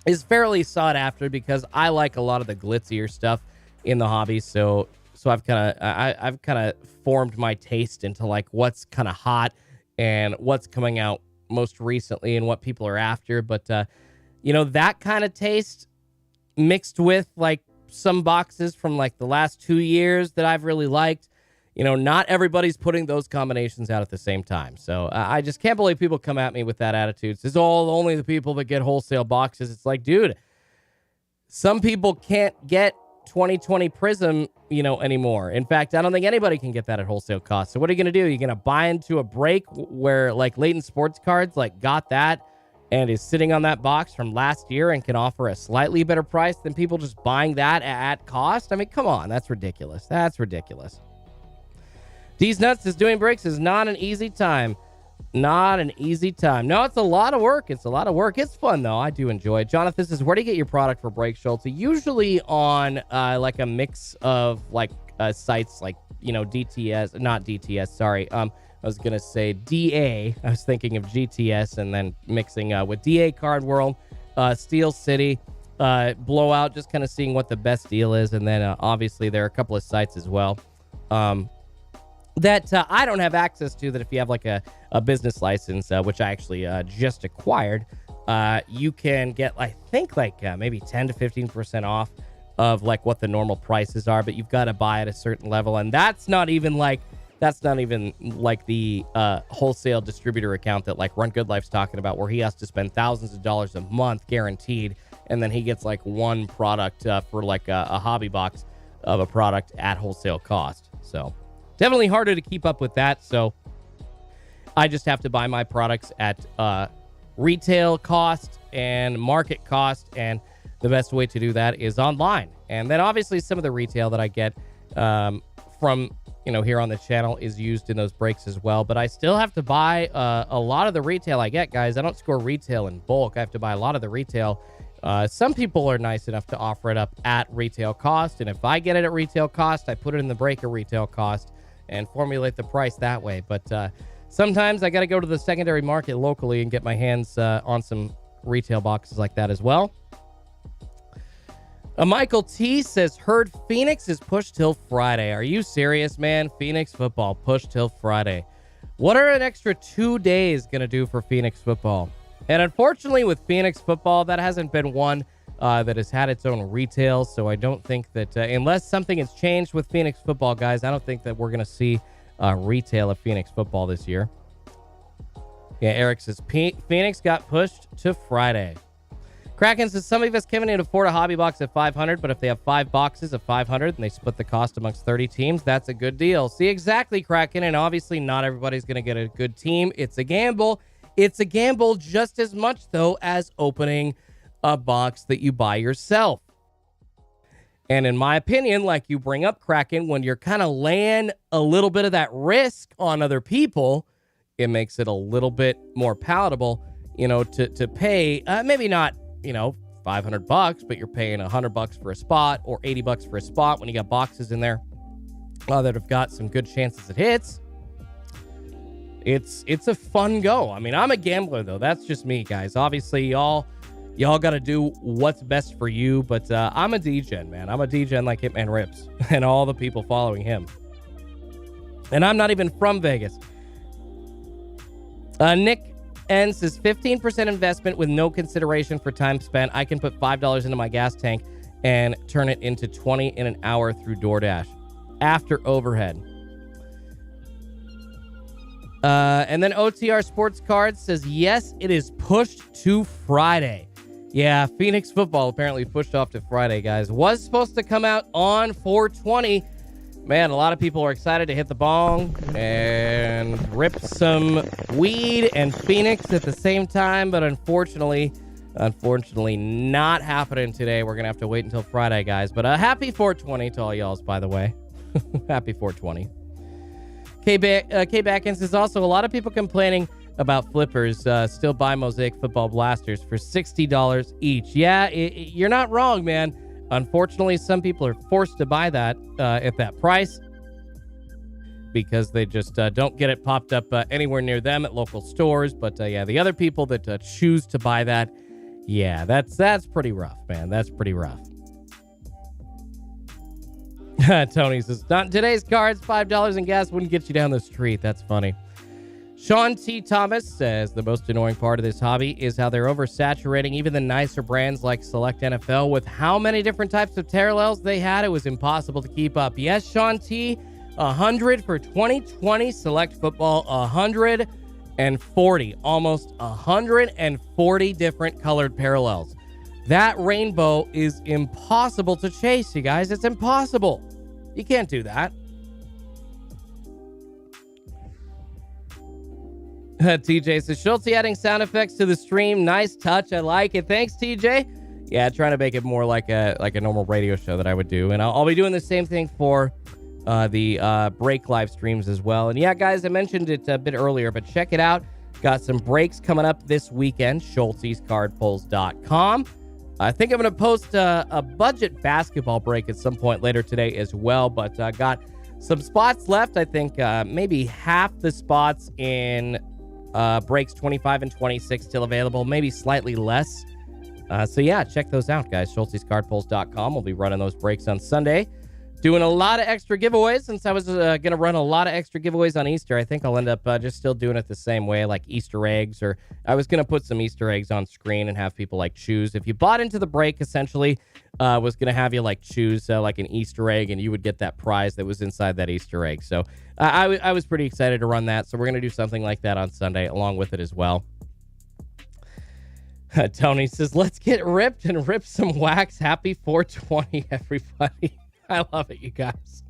is fairly sought after, because I like a lot of the glitzier stuff in the hobby. So I've kind of formed my taste into like what's kind of hot and what's coming out most recently and what people are after. But that kind of taste mixed with like some boxes from like the last 2 years that I've really liked. Not everybody's putting those combinations out at the same time. So I just can't believe people come at me with that attitude. It's only the people that get wholesale boxes. It's like, dude, some people can't get 2020 Prism, anymore. In fact, I don't think anybody can get that at wholesale cost. So what are you going to do? You're going to buy into a break where like Leighton Sports Cards like got that and is sitting on that box from last year and can offer a slightly better price than people just buying that at cost? I mean, come on. That's ridiculous. That's ridiculous. D's Nuts is doing breaks is not an easy time. Not an easy time. No, it's a lot of work. It's a lot of work. It's fun, though. I do enjoy it. Jonathan says, where do you get your product for break, Schulte? Usually on like a mix of like sites like, DTS, not DTS, sorry. I was going to say DA. I was thinking of GTS and then mixing with DA Card World, Steel City, Blowout, just kind of seeing what the best deal is. And then obviously there are a couple of sites as well that I don't have access to, that if you have like a business license, which I actually just acquired, you can get, I think, like maybe 10 to 15% off of like what the normal prices are, but you've got to buy at a certain level. And that's not even like the wholesale distributor account that like Run Good Life's talking about, where he has to spend thousands of dollars a month guaranteed. And then he gets like one product for like a hobby box of a product at wholesale cost. So definitely harder to keep up with that. So I just have to buy my products at retail cost and market cost. And the best way to do that is online. And then obviously some of the retail that I get from, here on the channel is used in those breaks as well. But I still have to buy a lot of the retail I get, guys. I don't score retail in bulk. I have to buy a lot of the retail. Some people are nice enough to offer it up at retail cost. And if I get it at retail cost, I put it in the break at retail cost and formulate the price that way. But sometimes I got to go to the secondary market locally and get my hands on some retail boxes like that as well. Michael T says, heard Phoenix is pushed till Friday. Are you serious, man? Phoenix football pushed till Friday. What are an extra 2 days going to do for Phoenix football? And unfortunately with Phoenix football, that hasn't been one that has had its own retail. So I don't think that unless something has changed with Phoenix football, guys, I don't think that we're going to see retail of Phoenix football this year. Yeah, Eric says Phoenix got pushed to Friday. Kraken says some of us can't even afford a hobby box at $500, but if they have 5 boxes of $500 and they split the cost amongst 30 teams, that's a good deal. See, exactly, Kraken, and obviously not everybody's going to get a good team. It's a gamble. It's a gamble just as much, though, as opening a box that you buy yourself. And in my opinion, like you bring up, Kraken, when you're kind of laying a little bit of that risk on other people, it makes it a little bit more palatable, to pay, maybe not, $500, but you're paying $100 for a spot or $80 for a spot when you got boxes in there that have got some good chances at hits. It's a fun go. I mean, I'm a gambler, though. That's just me, guys. Obviously, y'all got to do what's best for you, but I'm a DGen, man. I'm a DGen like Hitman Rips and all the people following him. And I'm not even from Vegas. Nick N says 15% investment with no consideration for time spent. I can put $5 into my gas tank and turn it into 20 in an hour through DoorDash after overhead. And then OTR Sports Cards says, yes, it is pushed to Friday. Yeah, Phoenix football apparently pushed off to Friday, guys. Was supposed to come out on 420. Man, a lot of people are excited to hit the bong and rip some weed and Phoenix at the same time, but unfortunately not happening today. We're going to have to wait until Friday, guys. But happy 420 to all y'alls, by the way. Happy 420. K-Backins is also a lot of people complaining about flippers. Still buy Mosaic football blasters for $60 each. Yeah, you're not wrong, man. Unfortunately, some people are forced to buy that at that price because they just don't get it popped up anywhere near them at local stores. But yeah, the other people that choose to buy that, yeah, that's pretty rough, man. That's pretty rough. Tony says, not today's cards, $5 in gas wouldn't get you down the street. That's funny. Sean T. Thomas says the most annoying part of this hobby is how they're oversaturating even the nicer brands like Select NFL with how many different types of parallels they had. It was impossible to keep up. Yes, Sean T. 100 for 2020 Select Football, 140, almost 140 different colored parallels. That rainbow is impossible to chase, you guys. It's impossible. You can't do that. TJ says, Schulte adding sound effects to the stream. Nice touch. I like it. Thanks, TJ. Yeah, trying to make it more like a normal radio show that I would do. And I'll be doing the same thing for the break live streams as well. And yeah, guys, I mentioned it a bit earlier, but check it out. Got some breaks coming up this weekend. Schultz'sCardPulls.com. I think I'm going to post a budget basketball break at some point later today as well. But got some spots left. I think maybe half the spots in breaks 25 and 26 still available, maybe slightly less. So yeah, check those out, guys. Schultz'sCardPulls.com. We'll be running those breaks on Sunday. Doing a lot of extra giveaways. Since I was going to run a lot of extra giveaways on Easter, I think I'll end up just still doing it the same way, like Easter eggs, or I was going to put some Easter eggs on screen and have people like choose. If you bought into the break, essentially, was going to have you like choose like an Easter egg, and you would get that prize that was inside that Easter egg. So I was pretty excited to run that. So we're going to do something like that on Sunday along with it as well. Tony says, let's get ripped and rip some wax. Happy 420, everybody. I love it, you guys.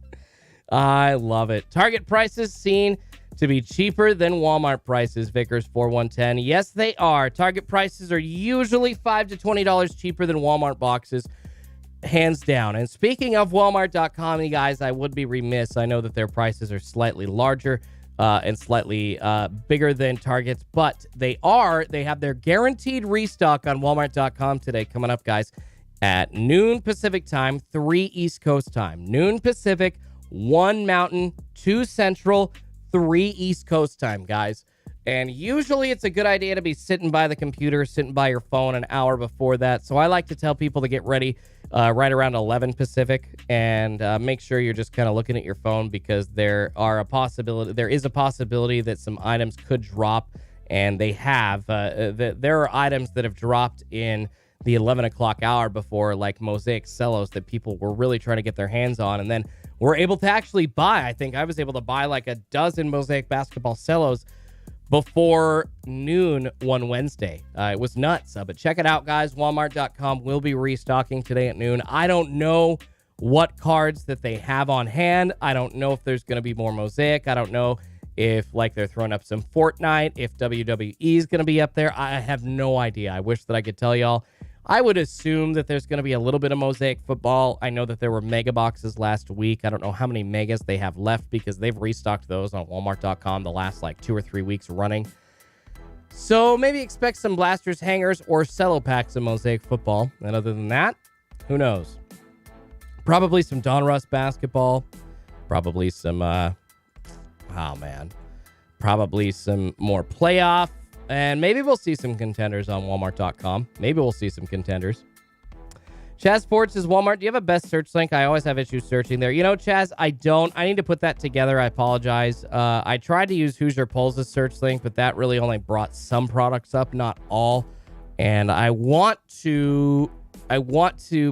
I love it. Target prices seen to be cheaper than Walmart prices. Vickers 4110. Yes, they are. Target prices are usually $5 to $20 cheaper than Walmart boxes, hands down. And speaking of Walmart.com, you guys, I would be remiss. I know that their prices are slightly larger and slightly bigger than Target's, but they have their guaranteed restock on Walmart.com today coming up, guys. At noon Pacific time, 3 East Coast time. Noon Pacific, 1 Mountain, 2 Central, 3 East Coast time, guys. And usually it's a good idea to be sitting by the computer, sitting by your phone an hour before that. So I like to tell people to get ready right around 11 Pacific and make sure you're just kind of looking at your phone, because there is a possibility that some items could drop, and they have. There are items that have dropped in the 11 o'clock hour before, like Mosaic Cellos, that people were really trying to get their hands on, and then were able to actually buy. I think I was able to buy like a dozen Mosaic basketball Cellos before noon one Wednesday. It was nuts. But check it out, guys. Walmart.com will be restocking today at noon. I don't know what cards that they have on hand. I don't know if there's going to be more Mosaic. I don't know if like they're throwing up some Fortnite, if WWE is going to be up there. I have no idea. I wish that I could tell y'all. I would assume that there's going to be a little bit of Mosaic football. I know that there were mega boxes last week. I don't know how many megas they have left because they've restocked those on Walmart.com the last like 2 or 3 weeks running. So maybe expect some blasters, hangers, or cello packs of Mosaic football. And other than that, who knows? Probably some Donruss basketball. Probably some, probably some more playoff. And maybe we'll see some contenders on Walmart.com. Maybe we'll see some contenders. Chaz Sports says, Walmart, do you have a best search link? I always have issues searching there. You know, Chaz, I don't. I need to put that together. I apologize. I tried to use Hoosier Polls' search link, but that really only brought some products up, not all. And I want to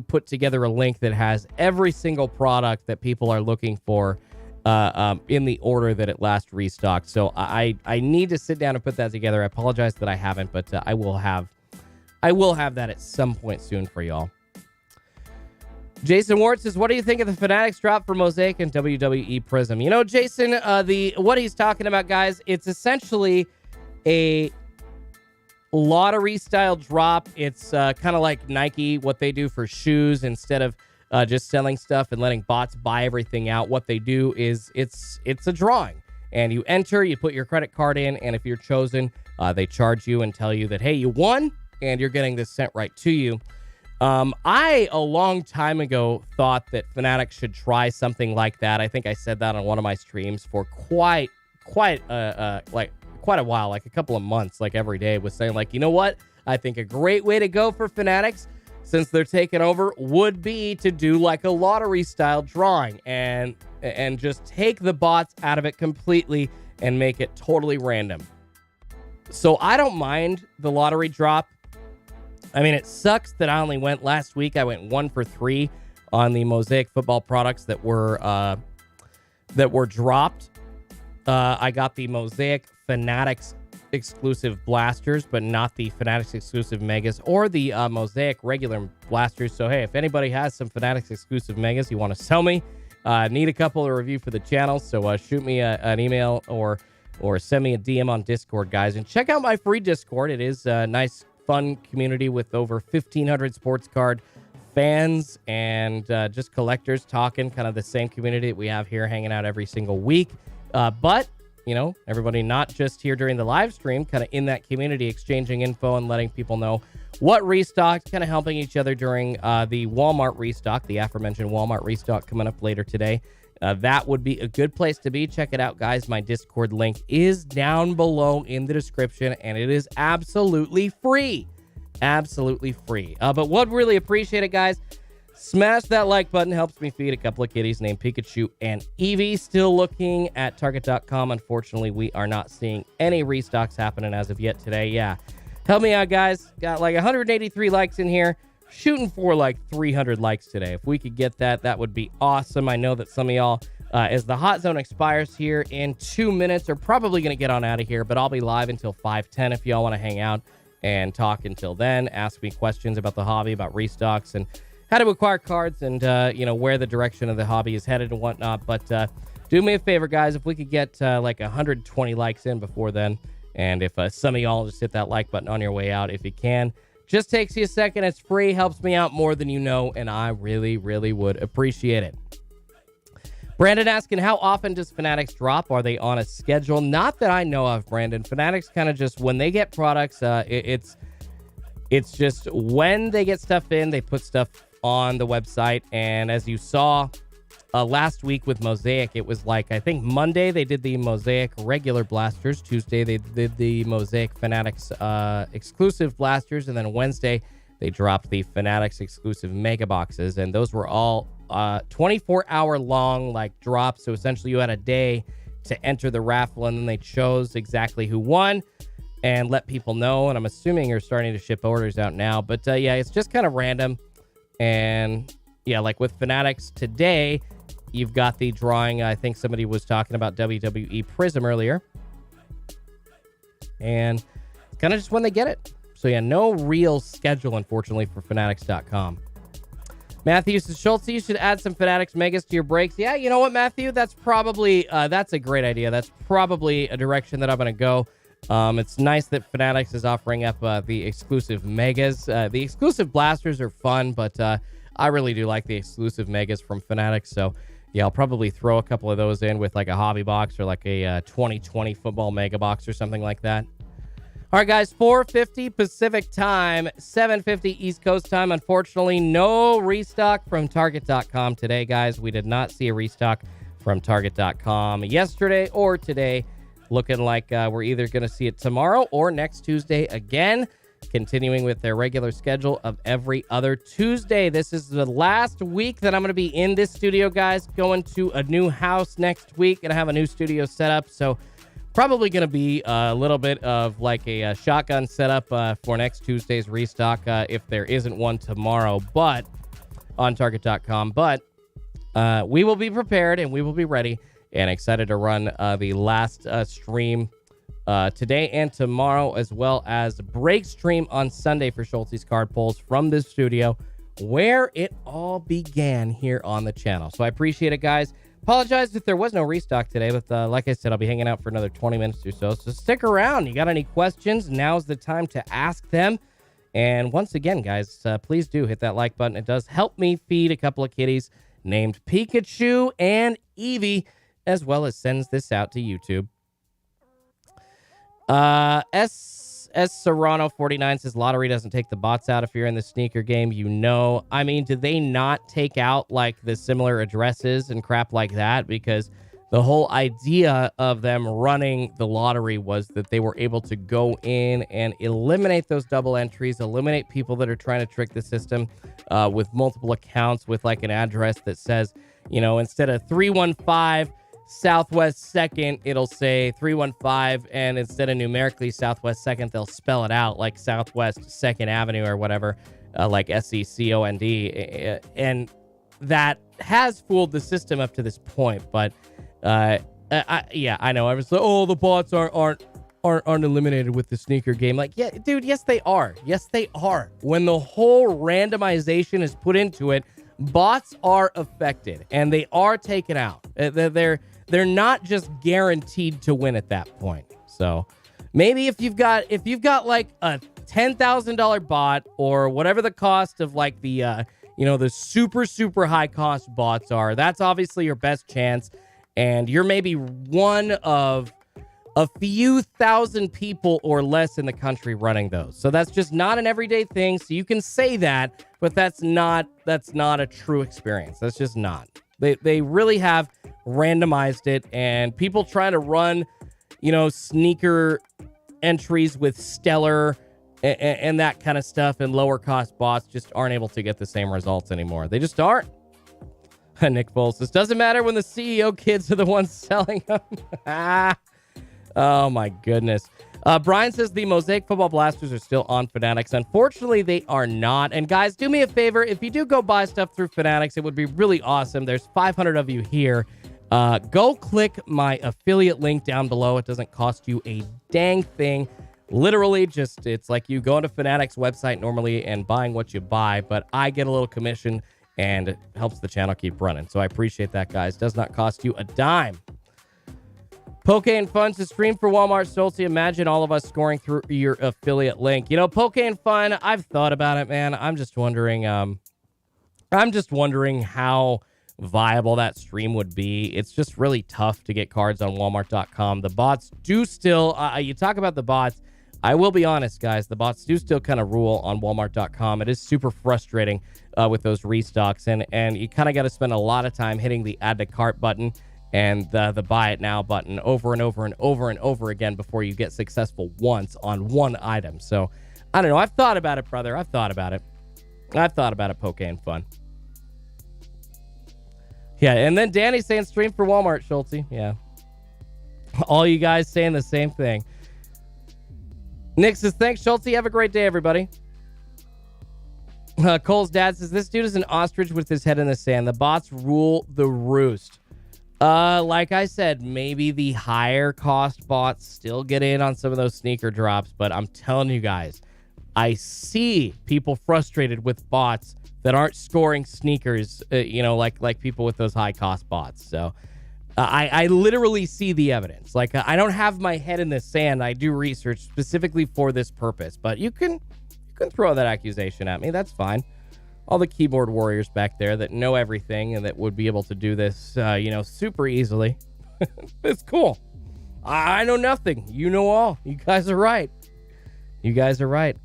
put together a link that has every single product that people are looking for in the order that it last restocked. So I need to sit down and put that together. I apologize that I haven't, but I will have that at some point soon for y'all. Jason Ward says, what do you think of the Fanatics drop for Mosaic and WWE Prism? You know, Jason, what he's talking about, guys, it's essentially a lottery style drop. It's kind of like Nike, what they do for shoes. Instead of just selling stuff and letting bots buy everything out, what they do is it's a drawing, and you enter, you put your credit card in, and if you're chosen, they charge you and tell you that, hey, you won, and you're getting this sent right to you. I, a long time ago, thought that Fanatics should try something like that. I think I said that on one of my streams for quite a while, like a couple of months, like every day, was saying, like, you know what? I think a great way to go for Fanatics, since they're taking over, would be to do like a lottery style drawing and just take the bots out of it completely and make it totally random. So I don't mind the lottery drop. I mean, it sucks that I only went last week. I went 1 for 3 on the Mosaic football products that were dropped. I got the Mosaic Fanatics exclusive blasters, but not the Fanatics exclusive megas or the Mosaic regular blasters. So, hey, if anybody has some Fanatics exclusive megas you want to sell me, need a couple to review for the channel. So shoot me an email or send me a DM on Discord, guys. And check out my free Discord. It is a nice, fun community with over 1,500 sports card fans and just collectors talking, kind of the same community that we have here, hanging out every single week. But, you know, everybody not just here during the live stream, kind of in that community, exchanging info and letting people know what restocked, kind of helping each other during the Walmart restock, the aforementioned Walmart restock coming up later today. That would be a good place to be. Check it out, guys. My Discord link is down below in the description, and it is absolutely free. Absolutely free. But would really appreciate it, guys. Smash that like button. Helps me feed a couple of kitties named Pikachu and Eevee. Still looking at Target.com. Unfortunately, we are not seeing any restocks happening as of yet today. Yeah. Help me out, guys. Got like 183 likes in here. Shooting for like 300 likes today. If we could get that, that would be awesome. I know that some of y'all, as the hot zone expires here in 2 minutes, are probably going to get on out of here, but I'll be live until 5:10 if y'all want to hang out and talk until then. Ask me questions about the hobby, about restocks, and how to acquire cards, and you know, where the direction of the hobby is headed and whatnot. But do me a favor, guys, if we could get like 120 likes in before then, and if some of y'all just hit that like button on your way out if you can. Just takes you a second. It's free. Helps me out more than you know, and I really, really would appreciate it. Brandon asking, how often does Fanatics drop? Are they on a schedule? Not that I know of, Brandon. Fanatics kind of just, when they get products, it's just when they get stuff in, they put stuff on the website. And as you saw last week with Mosaic, it was like, I think Monday they did the Mosaic regular blasters. Tuesday they did the Mosaic Fanatics exclusive blasters. And then Wednesday they dropped the Fanatics exclusive mega boxes. And those were all 24-hour long like drops. So essentially you had a day to enter the raffle, and then they chose exactly who won and let people know. And I'm assuming you're starting to ship orders out now. But yeah, it's just kind of random. And yeah, like with Fanatics today, you've got the drawing. I think somebody was talking about WWE Prism earlier. And it's kind of just when they get it. So yeah, no real schedule, unfortunately, for Fanatics.com. Matthew says, Schultz, you should add some Fanatics Megas to your breaks. Yeah, you know what, Matthew? That's probably, that's a great idea. That's probably a direction that I'm going to go. It's nice that Fanatics is offering up the exclusive Megas. The exclusive blasters are fun, but I really do like the exclusive Megas from Fanatics. So, yeah, I'll probably throw a couple of those in with like a hobby box or like a 2020 football mega box or something like that. All right, guys, 4:50 Pacific time, 7:50 East Coast time. Unfortunately, no restock from Target.com today, guys. We did not see a restock from Target.com yesterday or today. Looking like we're either going to see it tomorrow or next Tuesday again, continuing with their regular schedule of every other Tuesday. This is the last week that I'm going to be in this studio, guys. Going to a new house next week. Going to have a new studio set up, so probably going to be a little bit of like a shotgun setup for next Tuesday's restock if there isn't one tomorrow, but on Target.com. But we will be prepared and we will be ready and excited to run the last stream today and tomorrow, as well as break stream on Sunday for Schultz's card pulls from this studio where it all began here on the channel. So I appreciate it, guys. Apologize if there was no restock today, but like I said, I'll be hanging out for another 20 minutes or so. So stick around. You got any questions? Now's the time to ask them. And once again, guys, please do hit that like button. It does help me feed a couple of kitties named Pikachu and Eevee, as well as sends this out to YouTube. S Serrano 49 says lottery doesn't take the bots out if you're in the sneaker game. You know, I mean, do they not take out like the similar addresses and crap like that? Because the whole idea of them running the lottery was that they were able to go in and eliminate those double entries, eliminate people that are trying to trick the system with multiple accounts with like an address that says, you know, instead of 315 Southwest 2nd, it'll say 315, and instead of numerically Southwest 2nd, they'll spell it out like Southwest 2nd Avenue or whatever, like SECOND. And that has fooled the system up to this point. But yeah, I know. I was like, oh, the bots aren't eliminated with the sneaker game. Like, yeah, dude, yes, they are. Yes, they are. When the whole randomization is put into it, bots are affected and they are taken out. They're not just guaranteed to win at that point. So maybe if you've got like a $10,000 bot or whatever the cost of like the the super high cost bots are, that's obviously your best chance. And you're maybe one of a few thousand people or less in the country running those. So that's just not an everyday thing. So you can say that, but that's not a true experience. That's just not. They really have randomized it, and people trying to run, sneaker entries with Stellar and that kind of stuff and lower cost bots just aren't able to get the same results anymore. They just aren't. Nick Foles says, doesn't matter when the CEO kids are the ones selling them. Oh my goodness. Brian says the Mosaic Football Blasters are still on Fanatics. Unfortunately, they are not. And guys, do me a favor. If you do go buy stuff through Fanatics, it would be really awesome. There's 500 of you here. Go click my affiliate link down below. It doesn't cost you a dang thing. Literally just, it's like you go to Fanatics website normally and buying what you buy, but I get a little commission and it helps the channel keep running. So I appreciate that, guys. Does not cost you a dime. Poké Fun to stream for Walmart Schultz. Imagine all of us scoring through your affiliate link. Poké Fun, I've thought about it, man. I'm just wondering how viable that stream would be. It's just really tough to get cards on Walmart.com. The bots do still, you talk about the bots, I will be honest, guys, the bots do still kind of rule on Walmart.com. It is super frustrating with those restocks, and you kind of got to spend a lot of time hitting the add to cart button and the buy it now button over and over and over and over again before you get successful once on one item. So, I don't know. I've thought about it, brother. I've thought about it. Poké Fun. Yeah, and then Danny's saying stream for Walmart, Schultz. Yeah. All you guys saying the same thing. Nick says, thanks, Schultz. Have a great day, everybody. Cole's dad says, this dude is an ostrich with his head in the sand. The bots rule the roost. Like I said, maybe the higher cost bots still get in on some of those sneaker drops, but I'm telling you guys, I see people frustrated with bots that aren't scoring sneakers, like people with those high cost bots. So I literally see the evidence. Like, I don't have my head in the sand. I do research specifically for this purpose, but you can throw that accusation at me. That's fine. All the keyboard warriors back there that know everything and that would be able to do this, super easily. It's cool. I know nothing. You know all. You guys are right. You guys are right.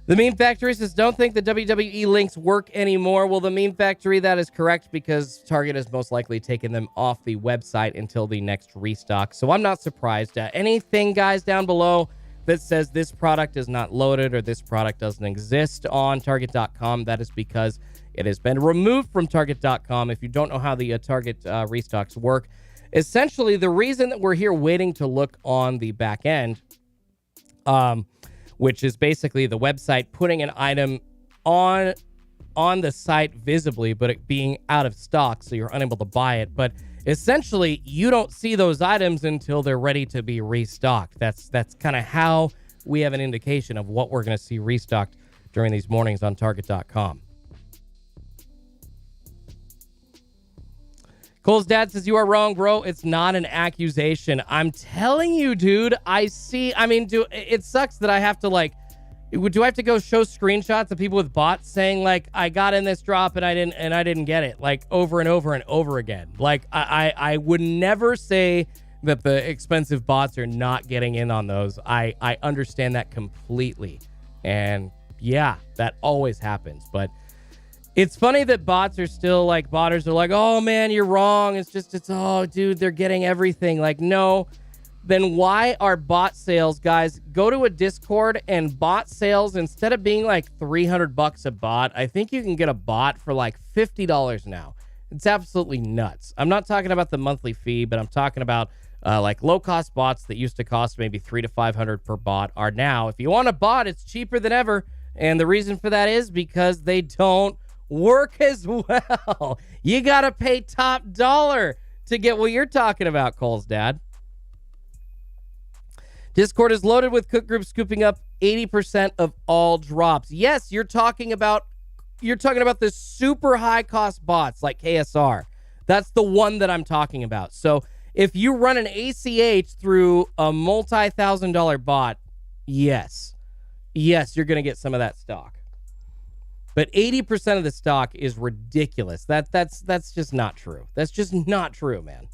The Meme Factory says, don't think the WWE links work anymore. Well, the Meme Factory, that is correct because Target has most likely taken them off the website until the next restock. So I'm not surprised. Anything, guys, down below that says this product is not loaded or this product doesn't exist on Target.com, that is because it has been removed from Target.com. If you don't know how the Target restocks work, essentially the reason that we're here waiting to look on the back end, which is basically the website putting an item on the site visibly, but it being out of stock, so you're unable to buy it. But essentially, you don't see those items until they're ready to be restocked. That's kind of how we have an indication of what we're going to see restocked during these mornings on Target.com. Cole's dad says, you are wrong, bro. It's not an accusation. I'm telling you, dude. It sucks that I have to, do I have to go show screenshots of people with bots saying, I got in this drop and I didn't get it, over and over and over again. I would never say that the expensive bots are not getting in on those. I understand that completely. And yeah, that always happens. But it's funny that bots are still botters are like, oh man, you're wrong. Oh dude, they're getting everything. No, then why are bot sales, guys? Go to a Discord and bot sales, instead of being $300 a bot, I think you can get a bot for $50 now. It's absolutely nuts. I'm not talking about the monthly fee, but I'm talking about low cost bots that used to cost maybe $300 to $500 per bot are now, if you want a bot, it's cheaper than ever. And the reason for that is because they don't work as well. You gotta pay top dollar to get what you're talking about, Cole's dad. Discord is loaded with cook groups scooping up 80% of all drops. Yes, you're talking about the super high cost bots like KSR. That's the one that I'm talking about. So if you run an ACH through a multi-$1,000 bot, yes, you're gonna get some of that stock. But 80% of the stock is ridiculous. That's just not true. That's just not true, man.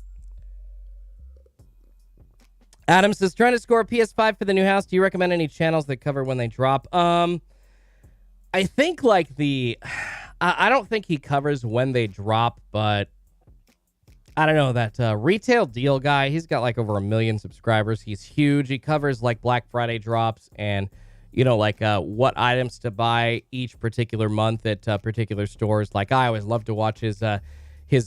Adam says, trying to score a PS5 for the new house. Do you recommend any channels that cover when they drop? I think I don't think he covers when they drop, but I don't know, that retail deal guy, he's got over 1 million subscribers. He's huge. He covers Black Friday drops and what items to buy each particular month at particular stores. I always love to watch his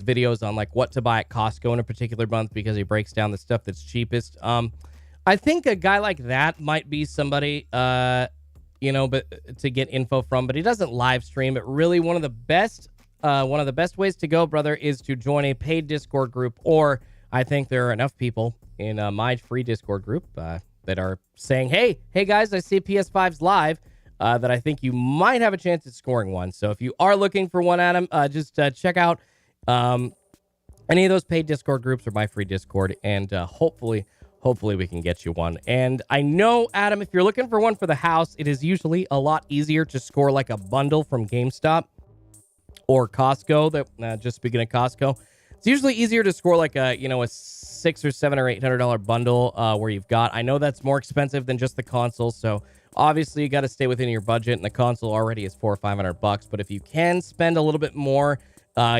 videos on what to buy at Costco in a particular month because he breaks down the stuff that's cheapest. I think a guy like that might be somebody, but to get info from, but he doesn't live stream. But really, one of the best ways to go, brother, is to join a paid Discord group, or I think there are enough people in my free Discord group that are saying, hey guys, I see PS5's live, that I think you might have a chance at scoring one. So if you are looking for one, Adam, just check out any of those paid Discord groups or my free Discord, and hopefully we can get you one. And I know, Adam, if you're looking for one for the house, it is usually a lot easier to score a bundle from GameStop or Costco. Just speaking of Costco, it's usually easier to score a $600 or $700 or $800 bundle where you've got. I know that's more expensive than just the console, so obviously you got to stay within your budget. And the console already is $400 or $500. But if you can spend a little bit more,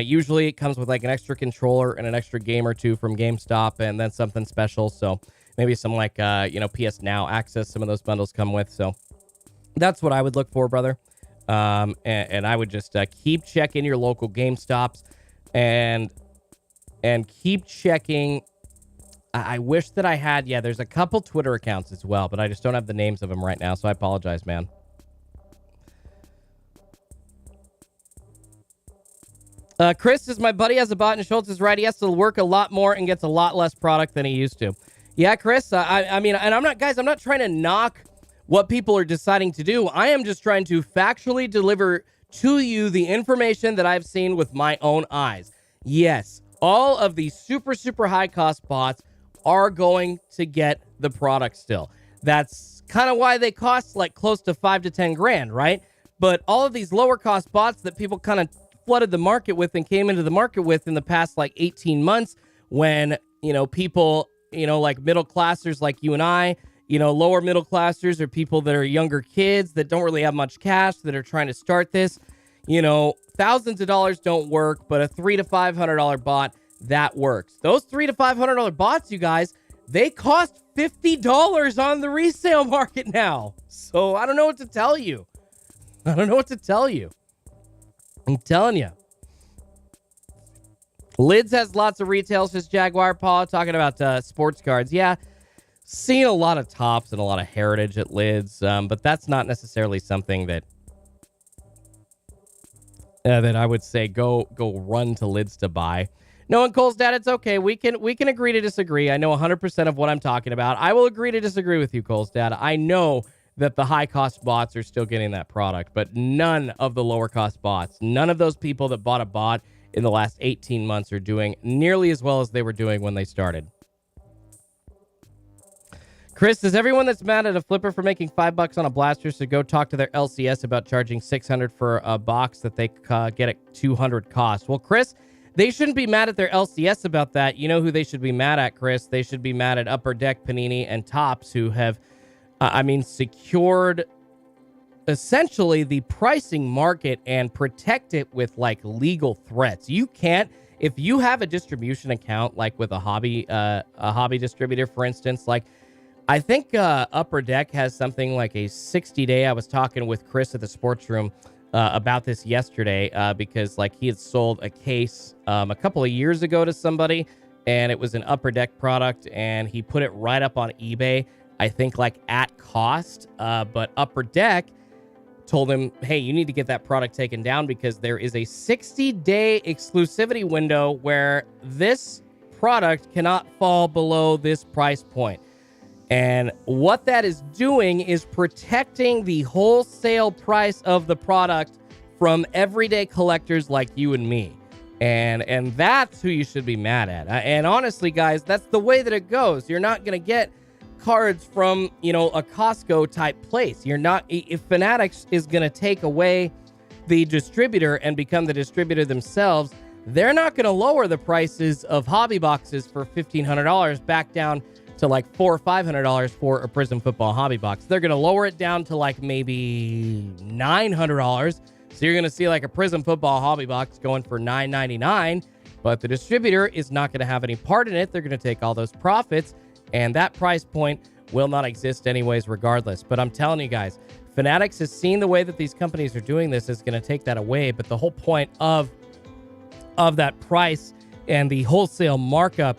usually it comes with an extra controller and an extra game or two from GameStop, and then something special. So maybe some PS Now access. Some of those bundles come with. So that's what I would look for, brother. And I would just keep checking your local GameStops and keep checking. I wish that I had, there's a couple Twitter accounts as well, but I just don't have the names of them right now, so I apologize, man. Chris says, my buddy has a bot, and Schultz is right. He has to work a lot more and gets a lot less product than he used to. Yeah, Chris, I mean, and I'm not trying to knock what people are deciding to do. I am just trying to factually deliver to you the information that I've seen with my own eyes. Yes, all of these super, super high cost bots are going to get the product still. That's kind of why they cost like close to 5 to 10 grand, right? But all of these lower cost bots that people kind of flooded the market with and came into the market with in the past like 18 months when, people, like middle classers like you and I, lower middle classers or people that are younger kids that don't really have much cash that are trying to start this, thousands of dollars don't work, but a $300 to $500 bot, that works. Those $300 to $500 bots, you guys, they cost $50 on the resale market now. So I don't know what to tell you. I'm telling you. Lids has lots of retail, says Jaguar Paul, talking about sports cards. Yeah, seen a lot of tops and a lot of heritage at Lids, but that's not necessarily something that I would say go run to Lids to buy. No, and Cole's dad, it's okay. We can agree to disagree. I know 100% of what I'm talking about. I will agree to disagree with you, Cole's dad. I know that the high-cost bots are still getting that product, but none of the lower-cost bots, none of those people that bought a bot in the last 18 months are doing nearly as well as they were doing when they started. Chris, is everyone that's mad at a flipper for making $5 on a blaster should go talk to their LCS about charging $600 for a box that they get at $200 cost? Well, Chris, they shouldn't be mad at their LCS about that. You know who they should be mad at, Chris? They should be mad at Upper Deck, Panini, and Topps, who have secured essentially the pricing market and protect it with like legal threats. You can't, if you have a distribution account, like with a hobby distributor, for instance, like I think Upper Deck has something like a 60-day. I was talking with Chris at the sports room about this yesterday because like he had sold a case a couple of years ago to somebody, and it was an Upper Deck product, and he put it right up on eBay, I think like at cost, but Upper Deck told him, hey, you need to get that product taken down because there is a 60-day exclusivity window where this product cannot fall below this price point. And what that is doing is protecting the wholesale price of the product from everyday collectors like you and me. And that's who you should be mad at. And honestly, guys, that's the way that it goes. You're not going to get cards from, a Costco type place. You're not, if Fanatics is going to take away the distributor and become the distributor themselves, they're not going to lower the prices of hobby boxes for $1,500 back down to like $400 or $500 for a Prism Football hobby box. They're going to lower it down to like maybe $900. So you're going to see like a Prism Football hobby box going for $9.99, but the distributor is not going to have any part in it. They're going to take all those profits, and that price point will not exist anyways regardless. But I'm telling you guys, Fanatics has seen the way that these companies are doing this is going to take that away. But the whole point of that price and the wholesale markup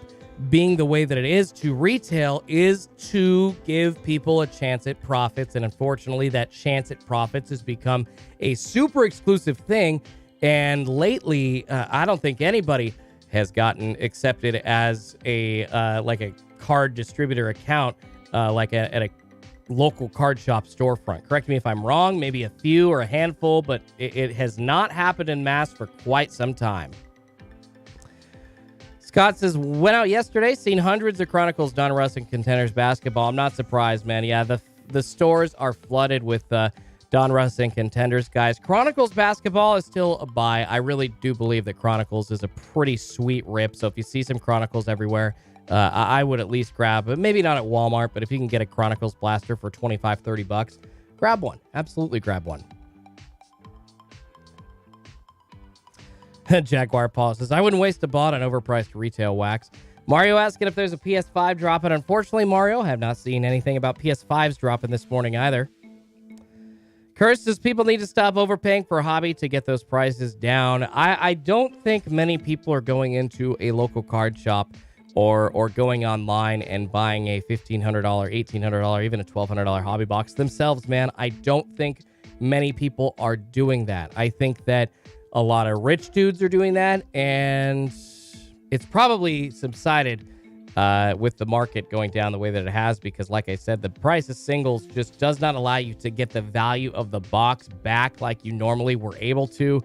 being the way that it is to retail is to give people a chance at profits. And unfortunately, that chance at profits has become a super exclusive thing. And lately, I don't think anybody has gotten accepted as a card distributor account, at a local card shop storefront. Correct me if I'm wrong, maybe a few or a handful, but it has not happened en masse for quite some time. Scott says, went out yesterday, seen hundreds of Chronicles, Donruss, and Contenders basketball. I'm not surprised, man. Yeah, the stores are flooded with Donruss and Contenders, guys. Chronicles basketball is still a buy. I really do believe that Chronicles is a pretty sweet rip. So if you see some Chronicles everywhere, I would at least grab, but maybe not at Walmart, but if you can get a Chronicles blaster for $25-$30, grab one. Absolutely grab one. Jaguar Paul says, I wouldn't waste a bot on overpriced retail wax. Mario asking if there's a PS5 dropping. Unfortunately, Mario, I have not seen anything about PS5s dropping this morning either. Curse says people need to stop overpaying for a hobby to get those prices down. I don't think many people are going into a local card shop or going online and buying a $1,500, $1,800, even a $1,200 hobby box themselves, man. I don't think many people are doing that. I think that a lot of rich dudes are doing that, and it's probably subsided with the market going down the way that it has, because like I said, the price of singles just does not allow you to get the value of the box back like you normally were able to.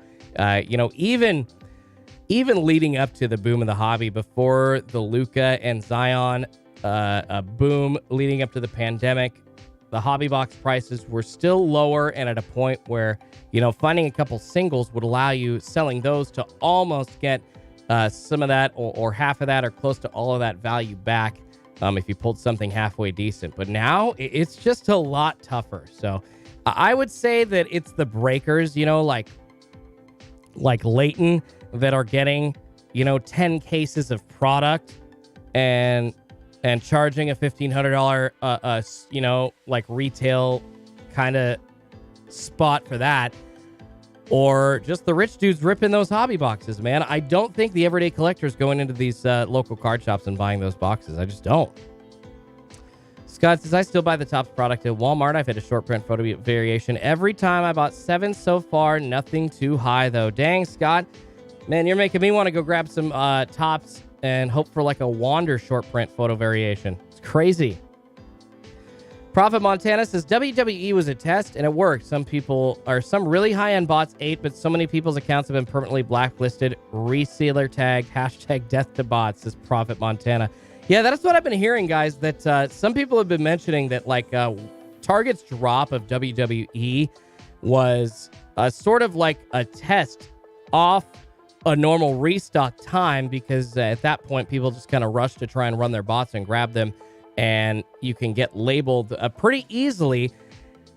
Even leading up to the boom of the hobby, before the Luka and Zion boom leading up to the pandemic, the hobby box prices were still lower, and at a point where, finding a couple singles would allow you, selling those, to almost get some of that or half of that or close to all of that value back if you pulled something halfway decent. But now it's just a lot tougher. So I would say that it's the breakers, like Leighton, that are getting, 10 cases of product and charging a $1,500, like retail kind of spot for that. Or just the rich dudes ripping those hobby boxes, man. I don't think the everyday collector's going into these local card shops and buying those boxes. I just don't. Scott says, I still buy the Topps product at Walmart. I've had a short print photo variation every time. I bought 7 so far. Nothing too high, though. Dang, Scott. Man, you're making me want to go grab some Topps and hope for like a Wander short print photo variation. It's crazy. Prophet Montana says, WWE was a test and it worked. Some really high-end bots ate, but so many people's accounts have been permanently blacklisted. Resealer tag, hashtag death to bots, says Prophet Montana. Yeah, that's what I've been hearing, guys, that some people have been mentioning that like Target's drop of WWE was sort of like a test off a normal restock time, because at that point people just kind of rush to try and run their bots and grab them, and you can get labeled pretty easily.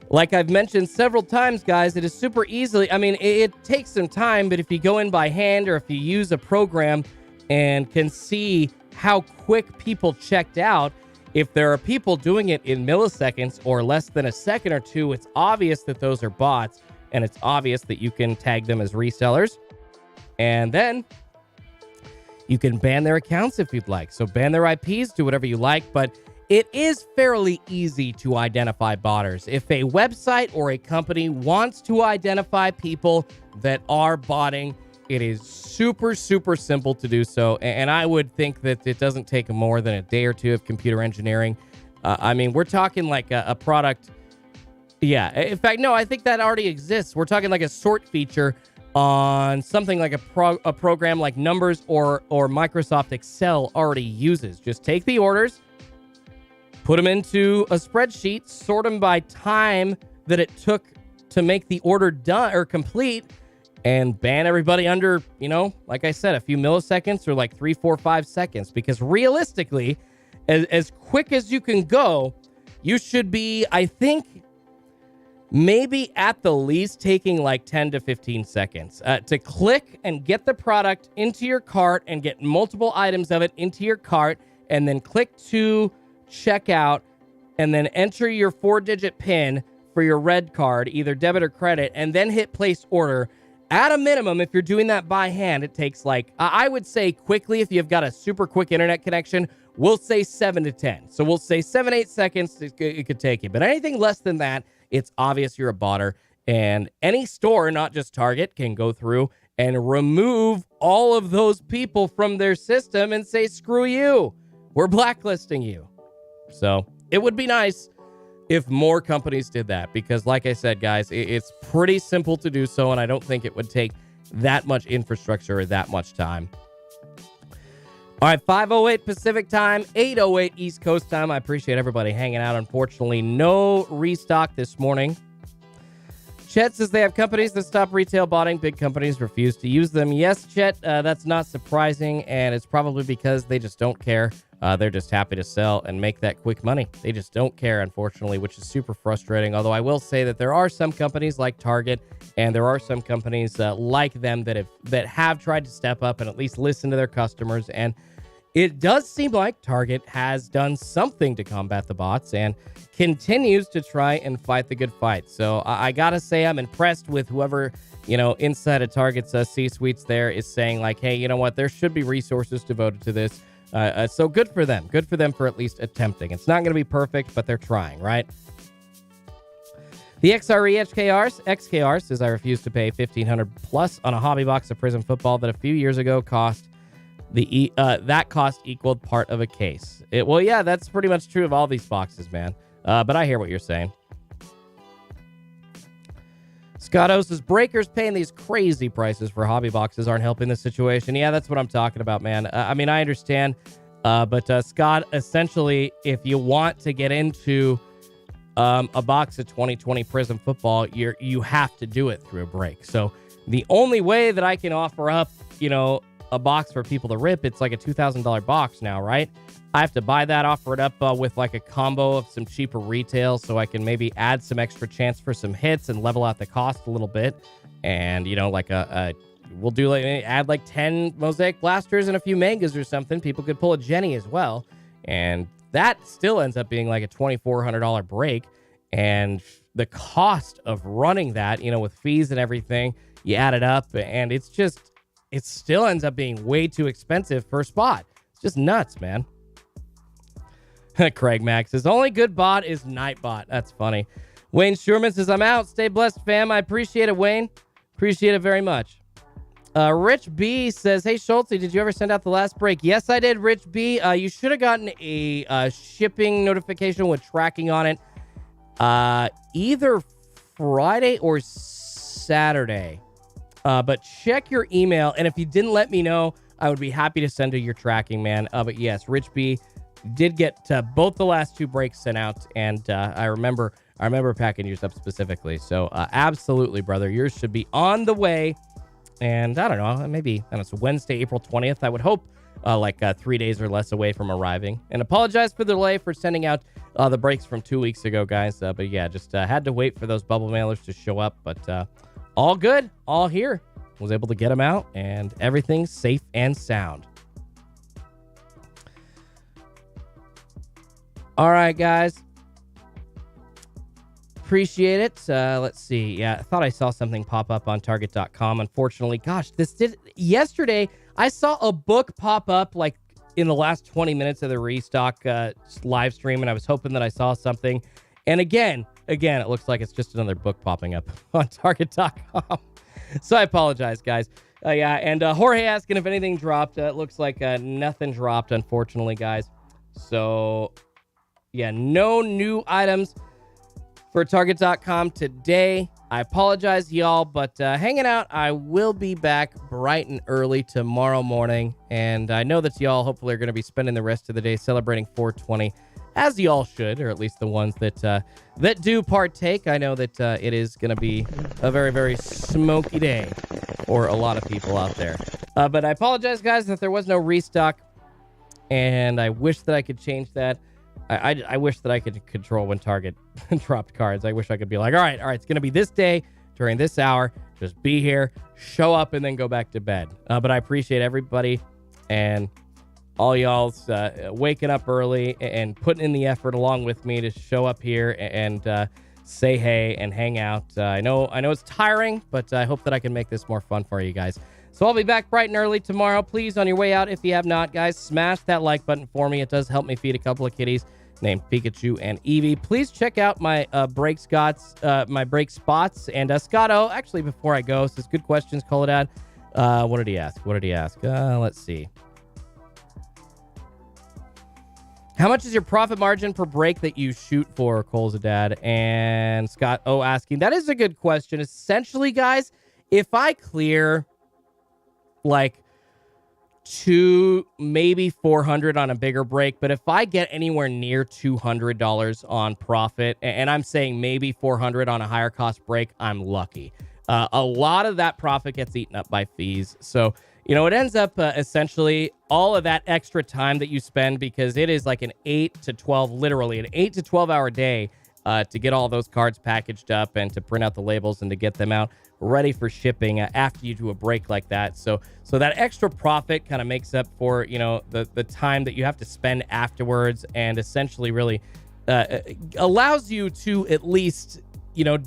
Like I've mentioned several times, guys, it is super easily. I mean, it takes some time, but if you go in by hand or if you use a program and can see how quick people checked out, if there are people doing it in milliseconds or less than a second or two, it's obvious that those are bots, and it's obvious that you can tag them as resellers. And then you can ban their accounts if you'd like. So ban their IPs, do whatever you like, but it is fairly easy to identify botters. If a website or a company wants to identify people that are botting, it is super, super simple to do so. And I would think that it doesn't take more than a day or two of computer engineering. I mean, we're talking like a product. Yeah, in fact, no, I think that already exists. We're talking like a sort feature on something like a program like Numbers or Microsoft Excel already uses. Just take the orders, put them into a spreadsheet, sort them by time that it took to make the order done or complete, and ban everybody under, like I said, a few milliseconds or like 3, 4, 5 seconds. Because realistically, as quick as you can go, you should be, I think, maybe at the least taking like 10 to 15 seconds to click and get the product into your cart and get multiple items of it into your cart, and then click to checkout, and then enter your 4-digit PIN for your red card, either debit or credit, and then hit place order. At a minimum, if you're doing that by hand, it takes like, I would say quickly, if you've got a super quick internet connection, we'll say 7 to 10. So we'll say 7, 8 seconds, it could take you. But anything less than that, it's obvious you're a botter. And any store, not just Target, can go through and remove all of those people from their system and say, screw you, we're blacklisting you. So it would be nice if more companies did that, because like I said, guys, it's pretty simple to do so, and I don't think it would take that much infrastructure or that much time. All right, 5:08 Pacific time, 8:08 East Coast time. I appreciate everybody hanging out. Unfortunately, no restock this morning. Chet says they have companies that stop retail botting. Big companies refuse to use them. Yes, Chet, that's not surprising, and it's probably because they just don't care. They're just happy to sell and make that quick money. They just don't care, unfortunately, which is super frustrating. Although I will say that there are some companies like Target, and there are some companies like them that have tried to step up and at least listen to their customers. And it does seem like Target has done something to combat the bots and continues to try and fight the good fight. So I gotta say, I'm impressed with whoever, inside of Target's C-suites there is saying like, hey, you know what? There should be resources devoted to this. So good for them. Good for them for at least attempting. It's not going to be perfect, but they're trying, right? The XKR says, I refuse to pay $1,500 plus on a hobby box of Prism football that a few years ago cost that cost equaled part of a case. Well, yeah, that's pretty much true of all these boxes, man. But I hear what you're saying. Scotto says, breakers paying these crazy prices for hobby boxes aren't helping the situation. Yeah, that's what I'm talking about, man. I mean, I understand. But Scott, essentially, if you want to get into a box of 2020 Prism football, you have to do it through a break. So the only way that I can offer up, a box for people to rip, it's like a $2,000 box now, right? I have to buy that, offer it up with like a combo of some cheaper retail so I can maybe add some extra chance for some hits and level out the cost a little bit. And, like we'll do add like 10 Mosaic Blasters and a few Mangas or something. People could pull a Jenny as well. And that still ends up being like a $2,400 break. And the cost of running that, with fees and everything, you add it up and it still ends up being way too expensive per spot. It's just nuts, man. Craig Max says, only good bot is Nightbot. That's funny. Wayne Sherman says, I'm out. Stay blessed, fam. I appreciate it, Wayne. Appreciate it very much. Rich B says, hey, Schulte, did you ever send out the last break? Yes, I did, Rich B. You should have gotten a shipping notification with tracking on it either Friday or Saturday. But check your email, and if you didn't let me know, I would be happy to send you your tracking, man. But yes, Rich B did get both the last 2 breaks sent out, and I remember packing yours up specifically. So absolutely, brother, yours should be on the way. And I don't know, maybe it's Wednesday, April 20th. I would hope 3 days or less away from arriving. And apologize for the delay for sending out the breaks from 2 weeks ago, guys. But yeah, just had to wait for those bubble mailers to show up. But all good, all here. Was able to get them out, and everything's safe and sound. All right, guys. Appreciate it. Let's see. Yeah, I thought I saw something pop up on Target.com. Unfortunately, gosh, yesterday, I saw a book pop up like in the last 20 minutes of the restock live stream, and I was hoping that I saw something. And again, it looks like it's just another book popping up on Target.com. So I apologize, guys. Yeah, and Jorge asking if anything dropped. It looks like nothing dropped, unfortunately, guys. So, yeah, no new items for Target.com today. I apologize, y'all, but hanging out. I will be back bright and early tomorrow morning. And I know that y'all hopefully are going to be spending the rest of the day celebrating 420, as y'all should, or at least the ones that do partake. I know that it is going to be a very, very smoky day for a lot of people out there. But I apologize, guys, that there was no restock, and I wish that I could change that. I wish that I could control when Target dropped cards. I wish I could be like, all right, it's going to be this day during this hour. Just be here, show up, and then go back to bed. But I appreciate everybody and all y'all's waking up early and putting in the effort along with me to show up here and say hey and hang out. I know it's tiring, but I hope that I can make this more fun for you guys. So I'll be back bright and early tomorrow. Please, on your way out, if you have not, guys, smash that like button for me. It does help me feed a couple of kitties named Pikachu and Eevee. Please check out my break spots. And Scotto, actually, before I go, says good questions, Coladad. What did he ask? Let's see. How much is your profit margin per break that you shoot for, Colzadad? And Scott O asking, that is a good question. Essentially, guys, if I clear like 2, maybe 400 on a bigger break, but if I get anywhere near $200 on profit, and I'm saying maybe 400 on a higher cost break, I'm lucky. A lot of that profit gets eaten up by fees. So, it ends up essentially all of that extra time that you spend, because it is like an 8 to 12 hour day to get all those cards packaged up and to print out the labels and to get them out ready for shipping after you do a break like that. So that extra profit kind of makes up for, the time that you have to spend afterwards, and essentially really allows you to at least,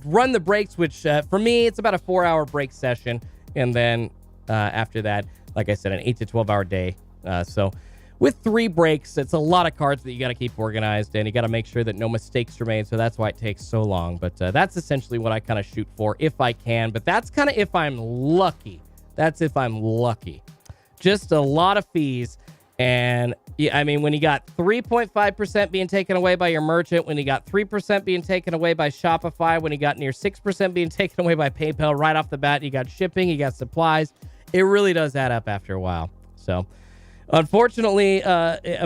run the breaks, which for me, it's about a 4-hour break session. And then after that, like I said, an 8 to 12 hour day. So with 3 breaks, it's a lot of cards that you got to keep organized, and you got to make sure that no mistakes are made. So that's why it takes so long. But that's essentially what I kind of shoot for if I can. But that's kind of if I'm lucky. Just a lot of fees. And yeah, I mean, when you got 3.5% being taken away by your merchant, when you got 3% being taken away by Shopify, when you got near 6% being taken away by PayPal right off the bat, you got shipping, you got supplies. It really does add up after a while. So, unfortunately,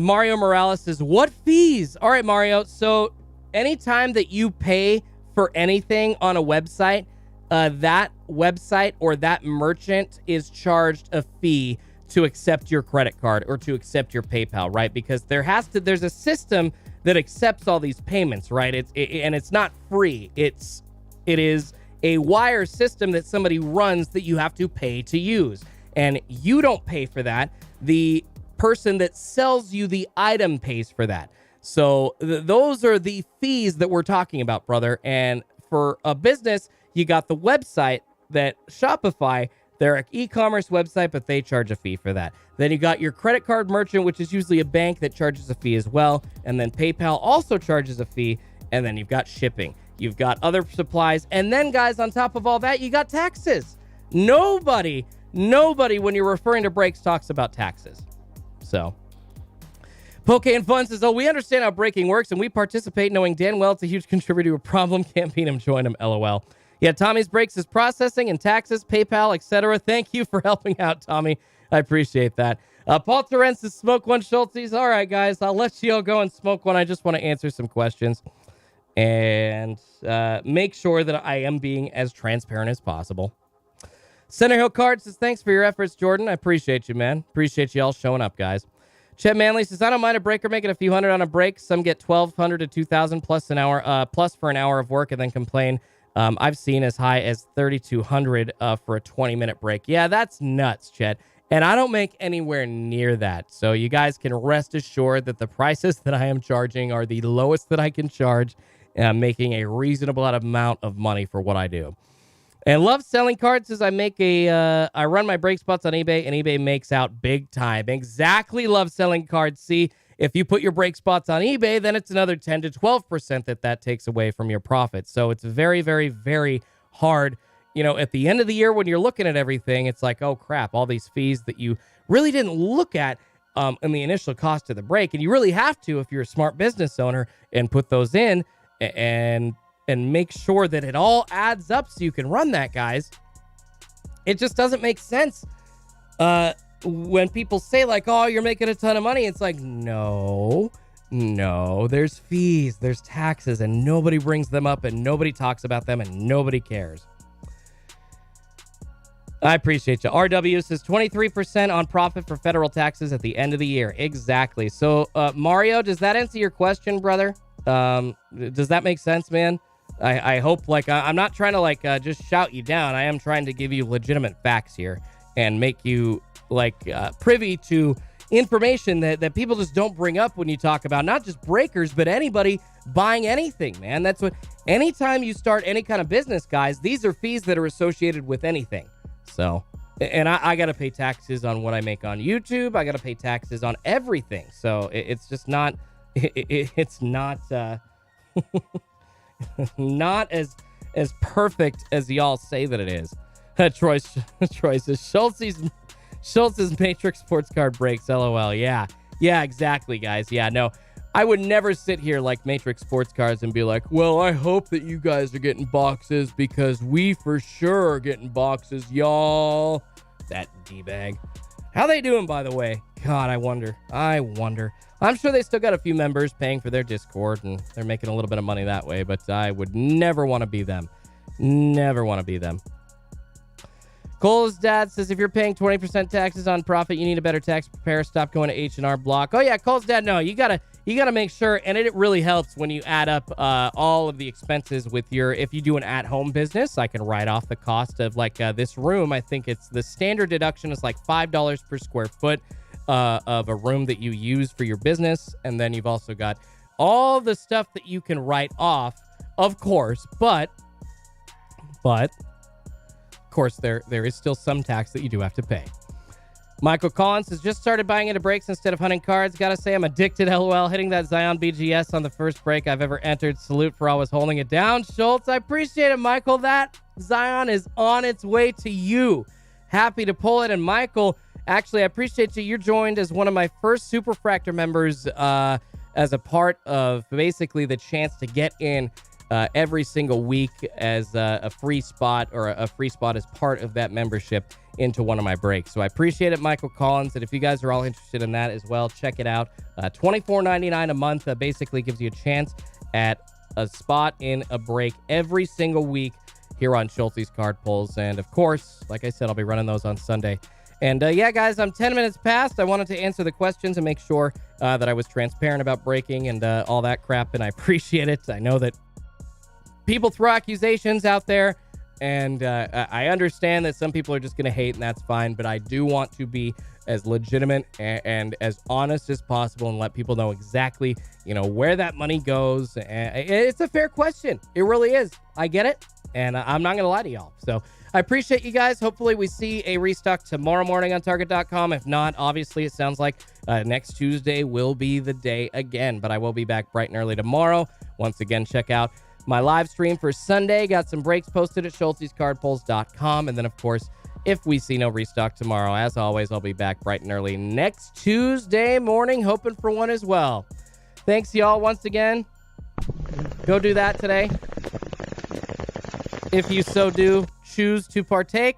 Mario Morales says, what fees? All right, Mario. So, anytime that you pay for anything on a website, that website or that merchant is charged a fee to accept your credit card or to accept your PayPal, right? Because there's a system that accepts all these payments, right? And it's not free. It is a wire system that somebody runs that you have to pay to use. And you don't pay for that. The person that sells you the item pays for that. So those are the fees that we're talking about, brother. And for a business, you got the website that Shopify, they're an e-commerce website, but they charge a fee for that. Then you got your credit card merchant, which is usually a bank that charges a fee as well. And then PayPal also charges a fee. And then you've got shipping. You've got other supplies. And then, guys, on top of all that, you got taxes. Nobody, when you're referring to breaks, talks about taxes. So, Poké Fun says, we understand how breaking works, and we participate knowing Dan well it's a huge contributor to a problem. Can't beat him, join him, LOL. Yeah, Tommy's breaks is processing and taxes, PayPal, etc. Thank you for helping out, Tommy. I appreciate that. Paul Torrance says, smoke one, Schultz. All right, guys, I'll let you all go and smoke one. I just want to answer some questions and make sure that I am being as transparent as possible. Center Hill Card says, thanks for your efforts, Jordan. I appreciate you, man. Appreciate you all showing up, guys. Chet Manley says, I don't mind a breaker making a few hundred on a break. Some get 1,200 to 2,000 plus an hour, plus for an hour of work and then complain. I've seen as high as 3,200 for a 20-minute break. Yeah, that's nuts, Chet. And I don't make anywhere near that. So you guys can rest assured that the prices that I am charging are the lowest that I can charge, and I'm making a reasonable amount of money for what I do. And Love Selling Cards says, I run my break spots on eBay, and eBay makes out big time. Exactly, Love Selling Cards. See, if you put your break spots on eBay, then it's another 10 to 12% that takes away from your profit. So it's very, very, very hard. You know, at the end of the year when you're looking at everything, it's like, oh, crap, all these fees that you really didn't look at in the initial cost of the break. And you really have to, if you're a smart business owner, and put those in and make sure that it all adds up so you can run that, guys. It just doesn't make sense. When people say like, oh, you're making a ton of money, it's like, no, there's fees, there's taxes, and nobody brings them up, and nobody talks about them, and nobody cares. I appreciate you. RW says 23% on profit for federal taxes at the end of the year. Exactly. So, Mario, does that answer your question, brother? Does that make sense, man? I hope, like, I'm not trying to, just shout you down. I am trying to give you legitimate facts here and make you, privy to information that people just don't bring up when you talk about not just breakers, but anybody buying anything, man. That's what, anytime you start any kind of business, guys, these are fees that are associated with anything. So, and I got to pay taxes on what I make on YouTube. I got to pay taxes on everything. So it's just not, it's not, not as perfect as y'all say that it is. Troy says, Schultz's Matrix sports card breaks, LOL. Yeah, exactly, guys. Yeah, no, I would never sit here like Matrix sports cards and be like, well, I hope that you guys are getting boxes because we for sure are getting boxes, y'all. That D-bag. How they doing, by the way? God, I wonder. I'm sure they still got a few members paying for their Discord, and they're making a little bit of money that way, but I would never want to be them. Never want to be them. Cole's dad says, if you're paying 20% taxes on profit, you need a better tax preparer. Stop going to H&R Block. Oh, yeah, Cole's dad, no, you gotta make sure, and it really helps when you add up all of the expenses with if you do an at-home business. I can write off the cost of, this room. I think it's the standard deduction is like $5 per square foot of a room that you use for your business, and then you've also got all the stuff that you can write off, of course, but of course there is still some tax that you do have to pay. Michael Collins has just started buying into breaks instead of hunting cards. Gotta say, I'm addicted, LOL. Hitting that Zion BGS on the first break I've ever entered. Salute for always holding it down, Schultz. I appreciate it, Michael. That Zion is on its way to you. Happy to pull it. And Michael, Actually, I appreciate you. You're joined as one of my first Superfractor members as a part of basically the chance to get in every single week as a free spot, or a free spot as part of that membership into one of my breaks. So I appreciate it, Michael Collins. And if you guys are all interested in that as well, check it out. $24.99 a month basically gives you a chance at a spot in a break every single week here on Schultz's Card Pulls. And of course, like I said, I'll be running those on Sunday. And yeah, guys, I'm 10 minutes past. I wanted to answer the questions and make sure that I was transparent about breaking and all that crap, and I appreciate it. I know that people throw accusations out there, and I understand that some people are just going to hate, and that's fine, but I do want to be as legitimate and as honest as possible and let people know exactly, where that money goes. And it's a fair question. It really is. I get it, and I'm not going to lie to y'all. So I appreciate you guys. Hopefully we see a restock tomorrow morning on Target.com. If not, obviously it sounds like next Tuesday will be the day again, but I will be back bright and early tomorrow. Once again, check out my live stream for Sunday. Got some breaks posted at schultzescardpulls.com. And then, of course, if we see no restock tomorrow, as always, I'll be back bright and early next Tuesday morning, hoping for one as well. Thanks, y'all, once again. Go do that today, if you so do choose to partake.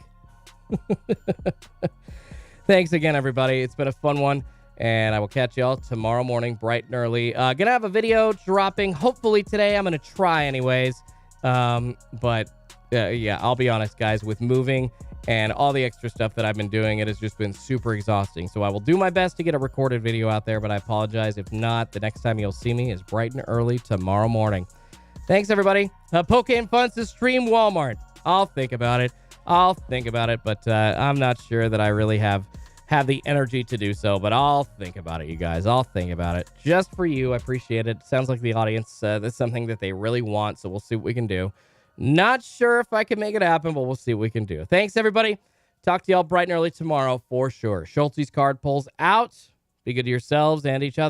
Thanks again, everybody. It's been a fun one. And I will catch y'all tomorrow morning, bright and early. Gonna have a video dropping hopefully today. I'm gonna try anyways. But yeah, I'll be honest, guys, with moving and all the extra stuff that I've been doing, it has just been super exhausting. So I will do my best to get a recorded video out there, but I apologize if not. The next time you'll see me is bright and early tomorrow morning. Thanks, everybody. POKÉMON Funds to stream Walmart. I'll think about it. But I'm not sure that I really have the energy to do so, but I'll think about it, you guys. I'll think about it just for you. I appreciate it. Sounds like the audience, that's something that they really want, so we'll see what we can do. Not sure if I can make it happen, but we'll see what we can do. Thanks, everybody. Talk to y'all bright and early tomorrow for sure. Schultz's Card Pulls out. Be good to yourselves and each other.